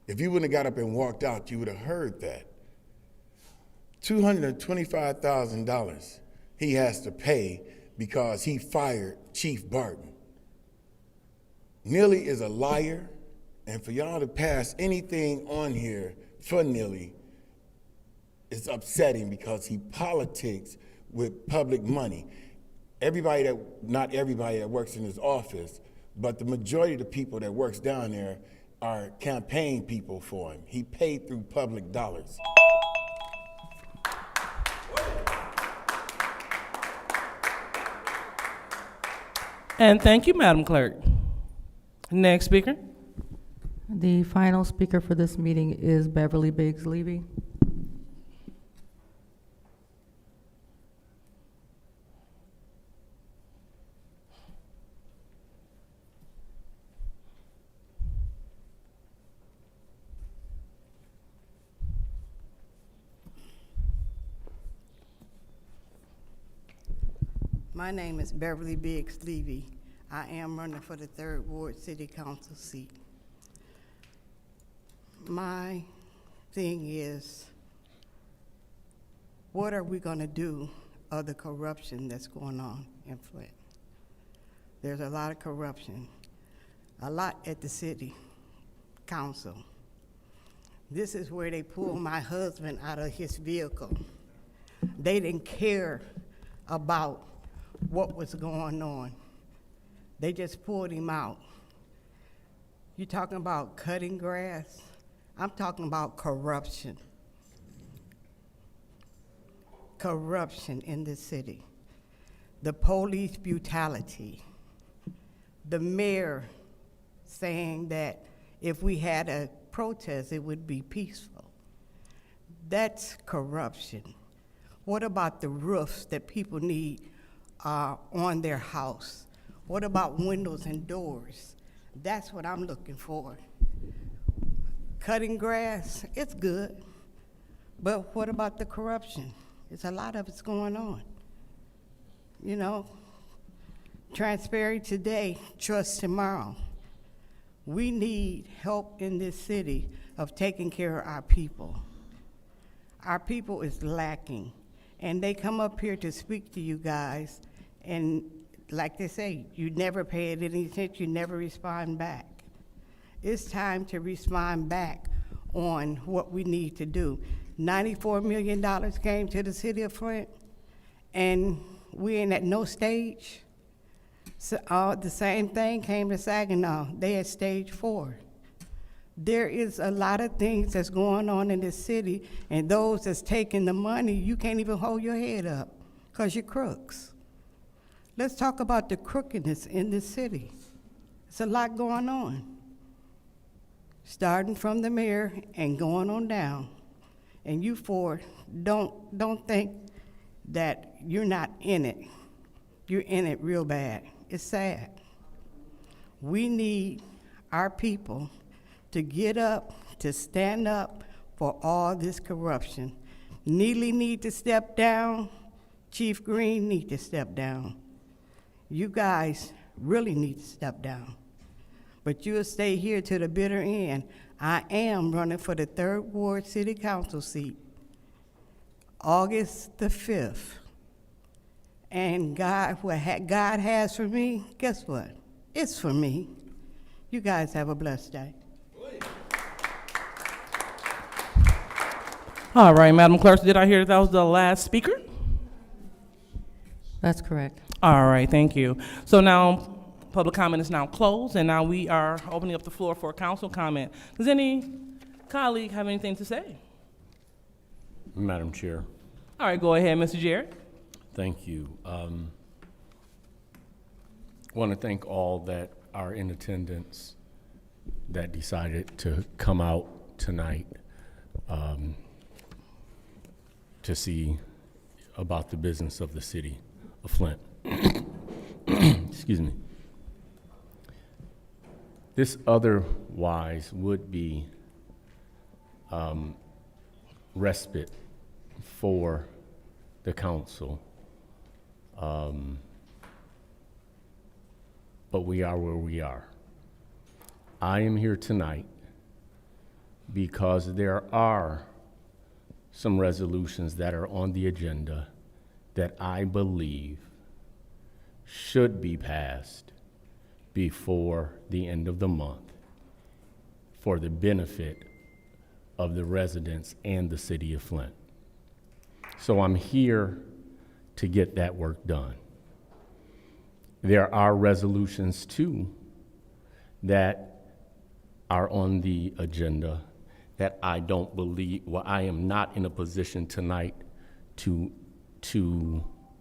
If you wouldn't have got up and walked out, you would have heard that. $225,000 he has to pay because he fired Chief Barton. Neely is a liar, and for y'all to pass anything on here for Neely is upsetting, because he politics with public money. Not everybody that works in his office, but the majority of the people that works down there our campaign people for him. He paid through public dollars. And thank you, Madam Clerk. Next speaker. The final speaker for this meeting is Beverly Biggs Levy. My name is Beverly Biggs Levy. I am running for the 3rd Ward City Council seat. My thing is, what are we going to do of the corruption that's going on in Flint? There's a lot of corruption, a lot at the city council. This is where they pulled my husband out of his vehicle. They didn't care about what was going on. They just pulled him out. You talking about cutting grass? I'm talking about corruption. Corruption in this city. The police brutality. The mayor saying that if we had a protest, it would be peaceful. That's corruption. What about the roofs that people need on their house? What about windows and doors? That's what I'm looking for. Cutting grass, it's good, but what about the corruption? There's a lot of it's going on. You know, transparency today, trust tomorrow. We need help in this city of taking care of our people. Our people is lacking, and they come up here to speak to you guys, and like they say, you never pay it any attention, you never respond back. It's time to respond back on what we need to do. $94 million came to the city of Flint, and we ain't at no stage. So, the same thing came to Saginaw. They at stage 4. There is a lot of things that's going on in this city, and those that's taking the money, you can't even hold your head up because you're crooks. Let's talk about the crookedness in this city. It's a lot going on, starting from the mayor and going on down. And you four, don't think that you're not in it. You're in it real bad. It's sad. We need our people to get up, to stand up for all this corruption. Neely need to step down. Chief Green need to step down. You guys really need to step down. But you'll stay here to the bitter end. I am running for the 3rd Ward City Council seat, August the 5th. And God, what God has for me, guess what? It's for me. You guys have a blessed day. All right, Madam Clerk, did I hear that was the last speaker? That's correct. All right, thank you. So now, public comment is now closed, and now we are opening up the floor for council comment. Does any colleague have anything to say? Madam Chair. All right, go ahead, Mr. Jarrett. Thank you. Want to thank all that are in attendance that decided to come out tonight to see about the business of the city of Flint. Excuse me. This otherwise would be respite for the council, but we are where we are. I am here tonight because there are some resolutions that are on the agenda that I believe should be passed before the end of the month for the benefit of the residents and the city of Flint. So I'm here to get that work done. There are resolutions too that are on the agenda that I don't believe, well, I am not in a position tonight to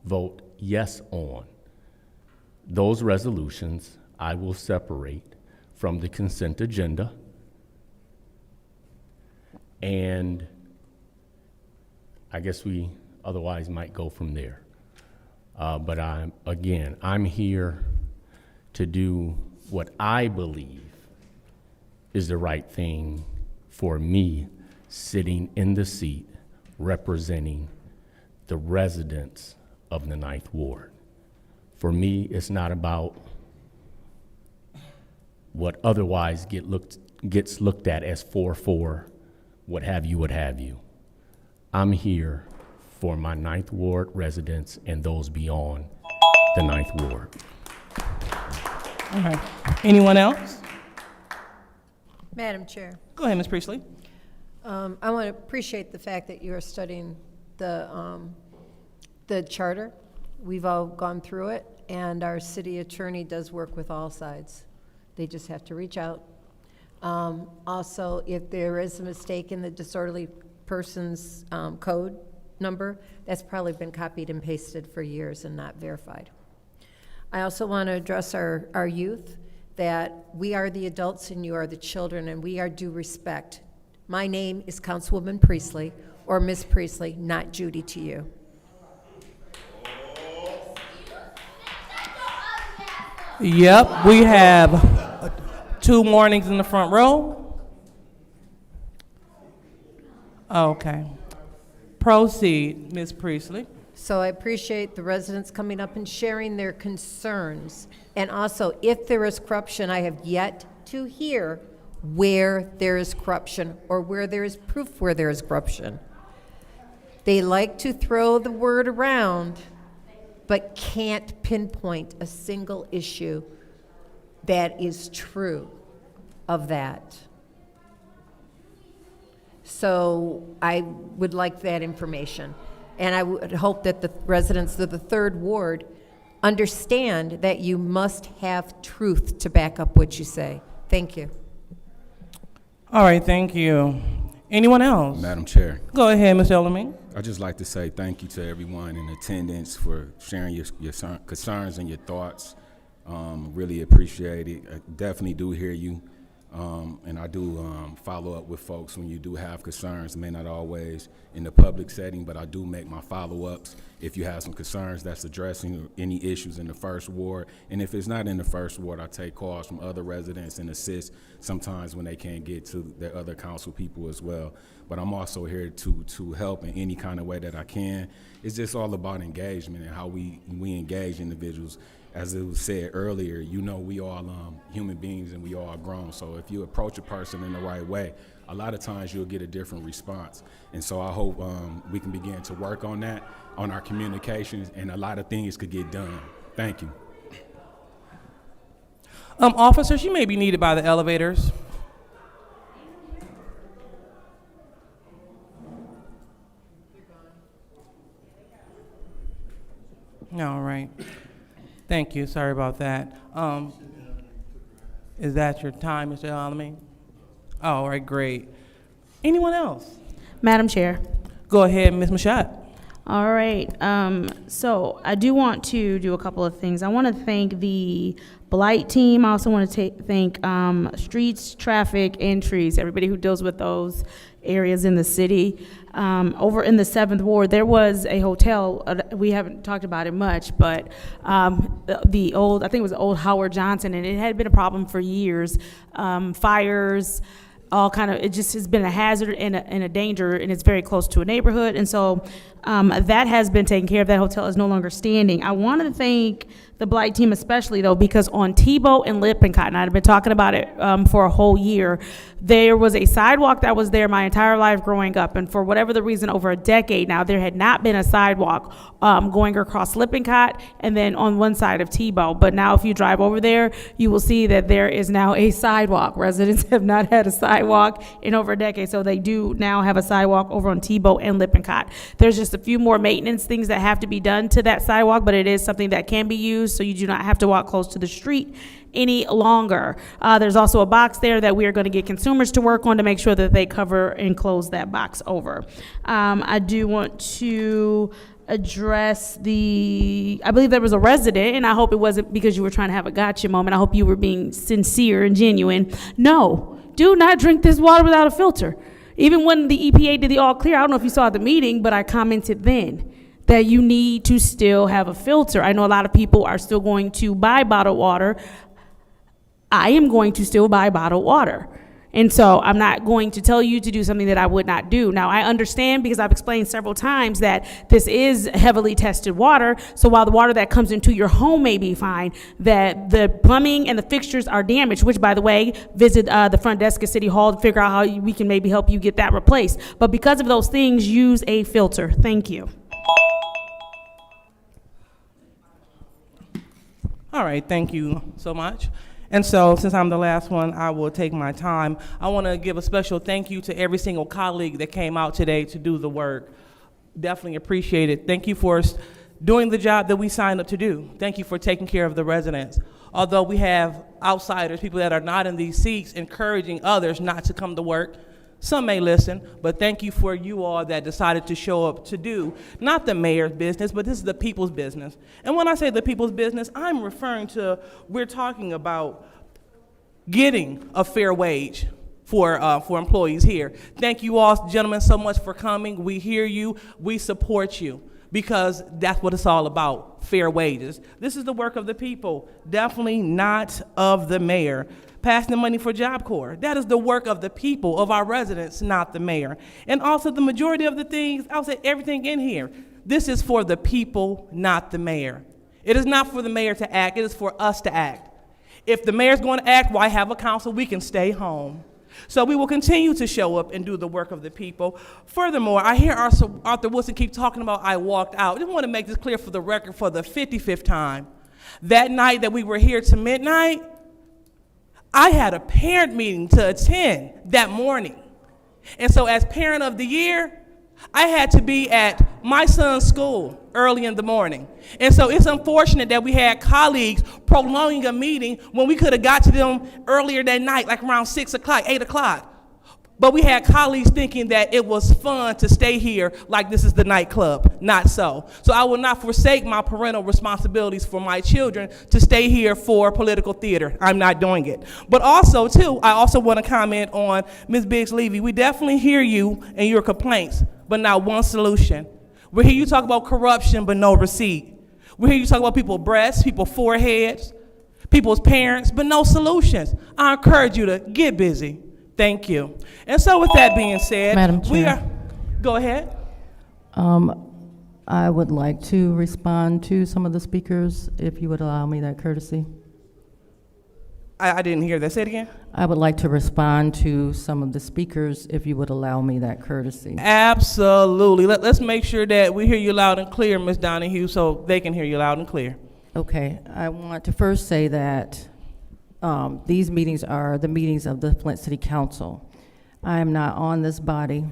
vote yes on. Those resolutions I will separate from the consent agenda, and I guess we otherwise might go from there. But I'm here to do what I believe is the right thing for me, sitting in the seat representing the residents of the 9th Ward. For me, it's not about what otherwise gets looked at as 4-4, what have you. I'm here for my 9th Ward residents and those beyond the 9th Ward. All right. Anyone else? Madam Chair. Go ahead, Ms. Priestley. I want to appreciate the fact that you are studying the charter. We've all gone through it, and our city attorney does work with all sides. They just have to reach out. Also, if there is a mistake in the disorderly person's code number, that's probably been copied and pasted for years and not verified. I also want to address our youth, that we are the adults and you are the children, and we are due respect. My name is Councilwoman Priestley, or Miss Priestley, not Judy to you. Yep, we have 2 mornings in the front row. Okay. Proceed, Ms. Priestley. So I appreciate the residents coming up and sharing their concerns. And also, if there is corruption, I have yet to hear where there is corruption or where there is proof where there is corruption. They like to throw the word around, but can't pinpoint a single issue that is true of that. So I would like that information. And I would hope that the residents of the 3rd Ward understand that you must have truth to back up what you say. Thank you. All right, thank you. Anyone else? Madam Chair. Go ahead, Mr. Ellerman. I'd just like to say thank you to everyone in attendance for sharing your concerns and your thoughts. Really appreciate it. I definitely do hear you. And I do follow up with folks when you do have concerns. May not always in the public setting, but I do make my follow-ups if you have some concerns that's addressing any issues in the 1st Ward. And if it's not in the 1st Ward, I take calls from other residents and assist sometimes when they can't get to their other council people as well. But I'm also here to help in any kind of way that I can. It's just all about engagement and how we engage individuals. As it was said earlier, you know, we all human beings and we all grown. So if you approach a person in the right way, a lot of times you'll get a different response. And so I hope we can begin to work on that, on our communications, and a lot of things could get done. Thank you. Officers, you may be needed by the elevators. All right. Thank you. Sorry about that. Is that your time, Mr. Alamin? Oh, all right, great. Anyone else? Madam Chair. Go ahead, Ms. Mashat. All right. So I do want to do a couple of things. I want to thank the Blight team. I also want to thank streets, traffic, and trees, everybody who deals with those areas in the city. Over in the 7th Ward, there was a hotel, we haven't talked about it much, but the old, I think it was old Howard Johnson, and it had been a problem for years. Fires, all kind of, it just has been a hazard and a danger, and it's very close to a neighborhood. And so that has been taken care of. That hotel is no longer standing. I want to thank the Blight team especially, though, because on Tebow and Lippincott, and I've been talking about it for a whole year, there was a sidewalk that was there my entire life growing up, and for whatever the reason, over a decade now, there had not been a sidewalk going across Lippincott and then on one side of Tebow. But now if you drive over there, you will see that there is now a sidewalk. Residents have not had a sidewalk sidewalk in over a decade. So they do now have a sidewalk over on Tebow and Lippincott. There's just a few more maintenance things that have to be done to that sidewalk, but it is something that can be used, so you do not have to walk close to the street any longer. There's also a box there that we are going to get consumers to work on to make sure that they cover and close that box over. I do want to address I believe there was a resident, and I hope it wasn't because you were trying to have a gotcha moment. I hope you were being sincere and genuine. No, do not drink this water without a filter. Even when the EPA did the all clear, I don't know if you saw the meeting, but I commented then that you need to still have a filter. I know a lot of people are still going to buy bottled water. I am going to still buy bottled water. And so I'm not going to tell you to do something that I would not do. Now, I understand, because I've explained several times, that this is heavily tested water. So while the water that comes into your home may be fine, that the plumbing and the fixtures are damaged, which, by the way, visit the front desk at City Hall to figure out how we can maybe help you get that replaced. But because of those things, use a filter. Thank you. All right, thank you so much. And so, since I'm the last one, I will take my time. I want to give a special thank you to every single colleague that came out today to do the work. Definitely appreciate it. Thank you for doing the job that we signed up to do. Thank you for taking care of the residents. Although we have outsiders, people that are not in these seats, encouraging others not to come to work, some may listen, but thank you for you all that decided to show up to do, not the mayor's business, but this is the people's business. And when I say the people's business, I'm referring to, we're talking about getting a fair wage for employees here. Thank you all, gentlemen, so much for coming. We hear you, we support you, because that's what it's all about, fair wages. This is the work of the people, definitely not of the mayor. Passing the money for Job Corps, that is the work of the people, of our residents, not the mayor. And also the majority of the things, I'll say everything in here, this is for the people, not the mayor. It is not for the mayor to act, it is for us to act. If the mayor's going to act, why have a council? We can stay home. So we will continue to show up and do the work of the people. Furthermore, I hear Arthur Woodson keep talking about I walked out. I just want to make this clear for the record for the 55th time. That night that we were here to midnight, I had a parent meeting to attend that morning. And so as parent of the year, I had to be at my son's school early in the morning. And so it's unfortunate that we had colleagues prolonging a meeting when we could have got to them earlier that night, like around 6 o'clock, 8 o'clock. But we had colleagues thinking that it was fun to stay here like this is the nightclub. Not so. So I will not forsake my parental responsibilities for my children to stay here for political theater. I'm not doing it. But also, too, I also want to comment on Ms. Biggs-Levy. We definitely hear you and your complaints, but not one solution. We hear you talk about corruption, but no receipt. We hear you talk about people's breasts, people's foreheads, people's parents, but no solutions. I encourage you to get busy. Thank you. And so with that being said, Madam Chair. Go ahead. I would like to respond to some of the speakers, if you would allow me that courtesy. I didn't hear that. Say it again. I would like to respond to some of the speakers, if you would allow me that courtesy. Absolutely. Let's make sure that we hear you loud and clear, Ms. Donahue, so they can hear you loud and clear. Okay. I want to first say that these meetings are the meetings of the Flint City Council. I am not on this body.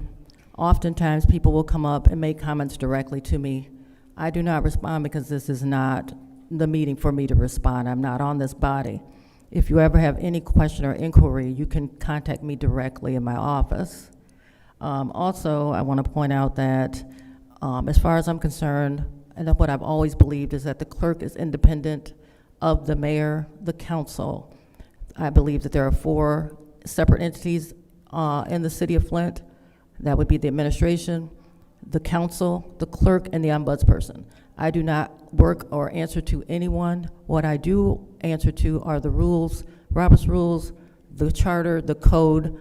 Oftentimes people will come up and make comments directly to me. I do not respond because this is not the meeting for me to respond. I'm not on this body. If you ever have any question or inquiry, you can contact me directly in my office. Also, I want to point out that as far as I'm concerned, and what I've always believed is that the clerk is independent of the mayor, the council. I believe that there are 4 separate entities in the city of Flint. That would be the administration, the council, the clerk, and the ombudsperson. I do not work or answer to anyone. What I do answer to are the rules, Robert's rules, the charter, the code.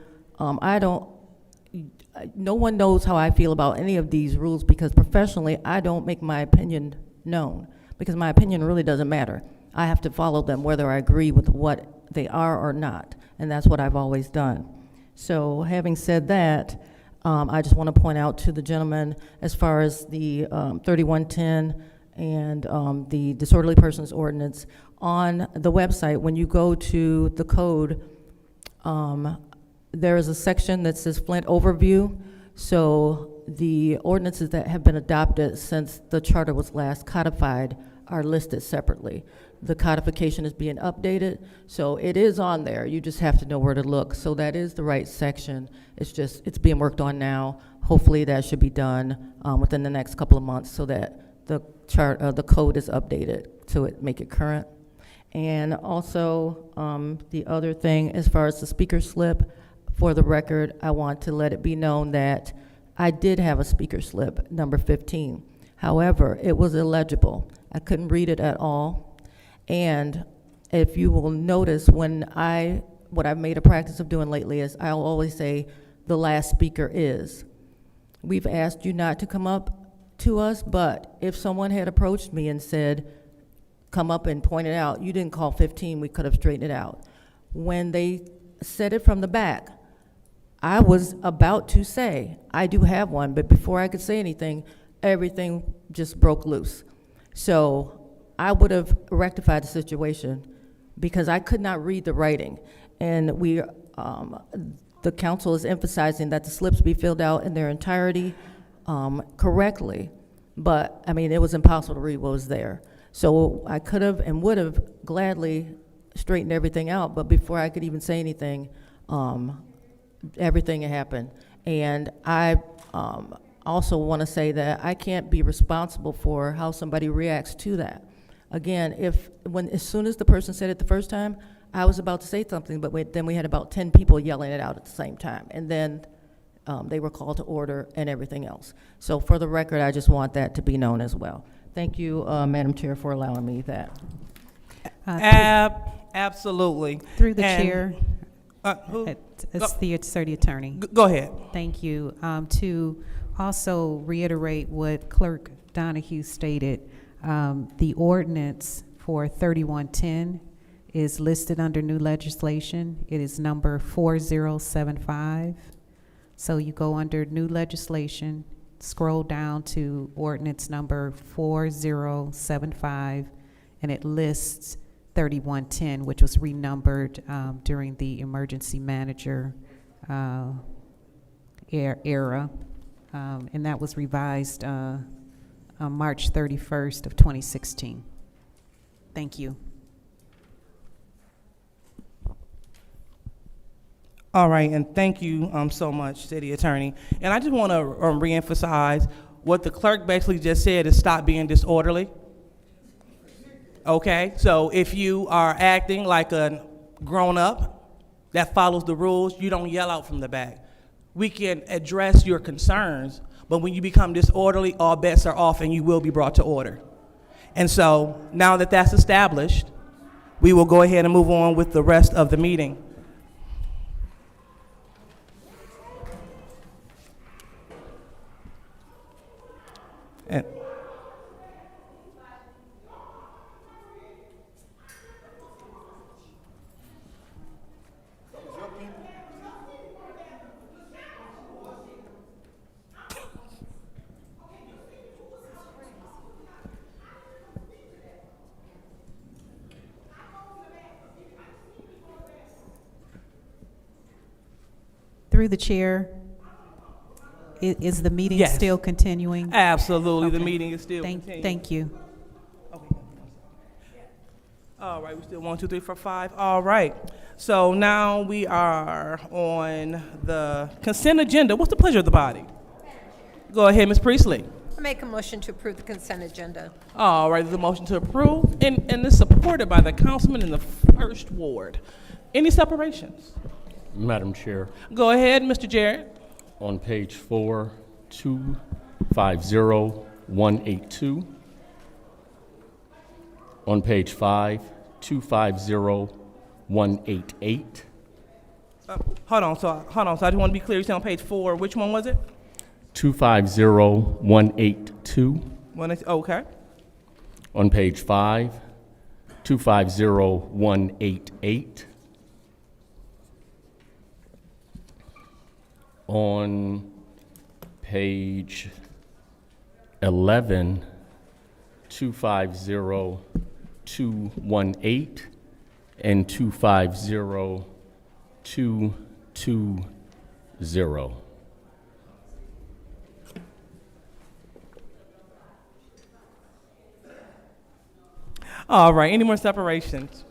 No one knows how I feel about any of these rules because professionally, I don't make my opinion known because my opinion really doesn't matter. I have to follow them whether I agree with what they are or not, and that's what I've always done. So having said that, I just want to point out to the gentleman as far as the 3110 and the disorderly persons ordinance on the website, when you go to the code, there is a section that says Flint Overview. So the ordinances that have been adopted since the charter was last codified are listed separately. The codification is being updated, so it is on there. You just have to know where to look. So that is the right section. It's being worked on now. Hopefully that should be done within the next couple of months so that the the code is updated to make it current. And also, the other thing, as far as the speaker slip, for the record, I want to let it be known that I did have a speaker slip, number 15. However, it was illegible. I couldn't read it at all. And if you will notice, what I've made a practice of doing lately is I'll always say, the last speaker is. We've asked you not to come up to us, but if someone had approached me and said, come up and point it out, you didn't call 15, we could have straightened it out. When they said it from the back, I was about to say, I do have one, but before I could say anything, everything just broke loose. So I would have rectified the situation because I could not read the writing. And the council is emphasizing that the slips be filled out in their entirety correctly. But, I mean, it was impossible to read what was there. So I could have and would have gladly straightened everything out, but before I could even say anything, everything had happened. And I also want to say that I can't be responsible for how somebody reacts to that. Again, as soon as the person said it the first time, I was about to say something, but then we had about 10 people yelling it out at the same time. And then they were called to order and everything else. So for the record, I just want that to be known as well. Thank you, Madam Chair, for allowing me that. Absolutely. Through the And- chair. It's the city attorney. Go ahead. Thank you. To also reiterate what Clerk Donahue stated, the ordinance for 3110 is listed under new legislation. It is number 4075. So you go under new legislation, scroll down to ordinance number 4075, and it lists 3110, which was renumbered during the emergency manager era, and that was revised on March 31st of 2016. Thank you. All right, and thank you so much, City Attorney. And I just want to reemphasize what the clerk basically just said is stop being disorderly. Okay, so if you are acting like a grown-up that follows the rules, you don't yell out from the back. We can address your concerns, but when you become disorderly, all bets are off and you will be brought to order. And so now that that's established, we will go ahead and move on with the rest of the meeting. And Through the chair, is the meeting Yes. still continuing? Absolutely, the Okay. meeting is still continuing. Thank you. All right, we still 1, 2, 3, 4, 5. All right. So now we are on the consent agenda. What's the pleasure of the body? Go ahead, Ms. Priestley. I make a motion to approve the consent agenda. All right, there's a motion to approve, and it's supported by the councilman in the first ward. Any separations? Madam Chair, Go ahead, Mr. Jarrett. on page 4, 250182. On page 5, 250188. Hold on. So I just want to be clear. You said on page 4, which one was it? 250182. Okay. On page 5, 250188. On page 11, 250218 and 2502 5-0. All right, any more separations?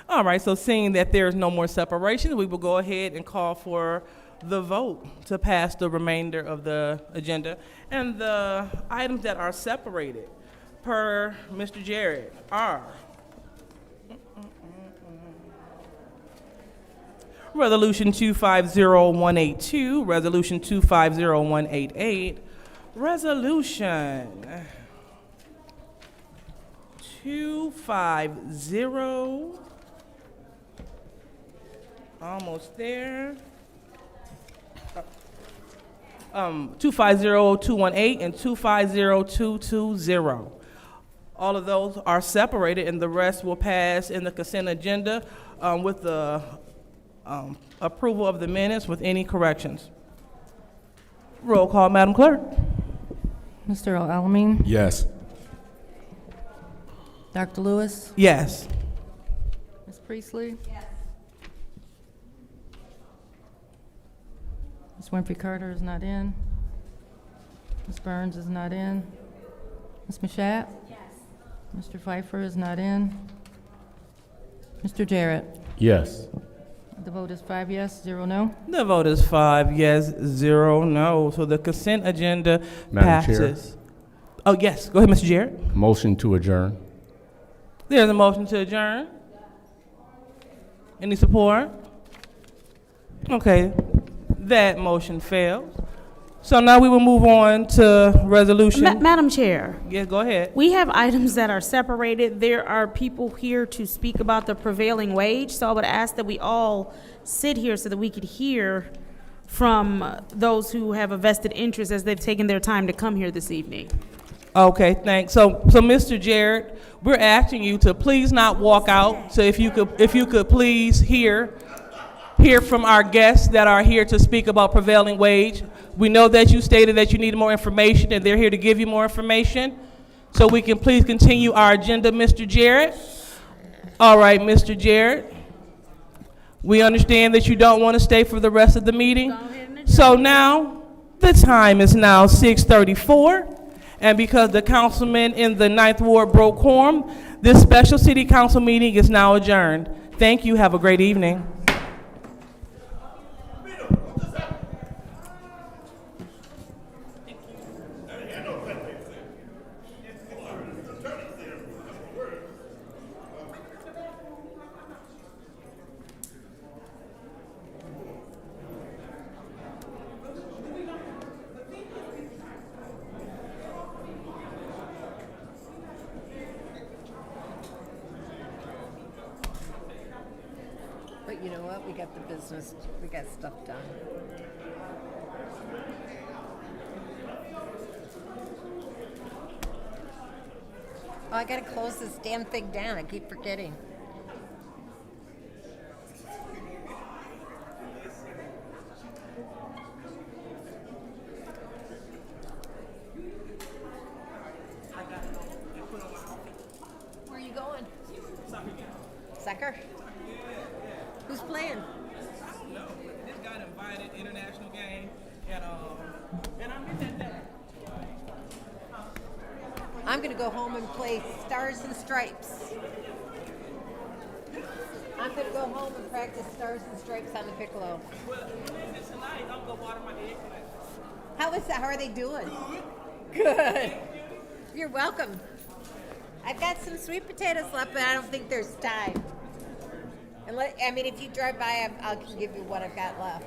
All right, so seeing that there's no more separations, we will go ahead and call for the vote to pass the remainder of the agenda. And the items that are separated per Mr. Jarrett are Resolution 250182, Resolution 250188, Resolution 250, almost there. 250218 and 250220. All of those are separated, and the rest will pass in the consent agenda with the approval of the minutes with any corrections. Roll call, Madam Clerk. Mr. Alamin? Yes. Dr. Lewis? Yes. Ms. Priestley? Yes. Ms. Winfrey Carter is not in. Ms. Burns is not in. Ms. Mashat? Yes. Mr. Pfeiffer is not in. Mr. Jarrett? Yes. The vote is 5 yes, 0 no. The vote is 5 yes, 0 no. So the consent agenda Madam Chair. passes. Oh, yes. Go ahead, Mr. Jarrett. Motion to adjourn. There's a motion to adjourn. Any support? Okay, that motion fails. So now we will move on to resolution. Madam Chair. Yeah, go ahead. We have items that are separated. There are people here to speak about the prevailing wage, so I would ask that we all sit here so that we could hear from those who have a vested interest as they've taken their time to come here this evening. Okay, thanks. So Mr. Jarrett, we're asking you to please not walk out. So if you could please hear from our guests that are here to speak about prevailing wage. We know that you stated that you needed more information, and they're here to give you more information. So we can please continue our agenda, Mr. Jarrett. All right, Mr. Jarrett. We understand that you don't want to stay for the rest of the meeting. So now, the time is now 6:34. And because the councilman in the 9th Ward broke quorum, this special city council meeting is now adjourned. Thank you. Have a great evening. But you know what? We got the business, we got stuff done. Oh, I gotta close this damn thing down. I keep forgetting. Where are you going? Soccer? Who's playing? I don't know. This got invited international game, and I'm in that. I'm gonna go home and play Stars and Stripes. I'm gonna go home and practice Stars and Stripes on the piccolo. Well, tonight I'm gonna water my eggplant. How is that? How are they doing? Good. You're welcome. I've got some sweet potatoes left, but I don't think there's time. I mean, if you drive by, I can give you what I've got left.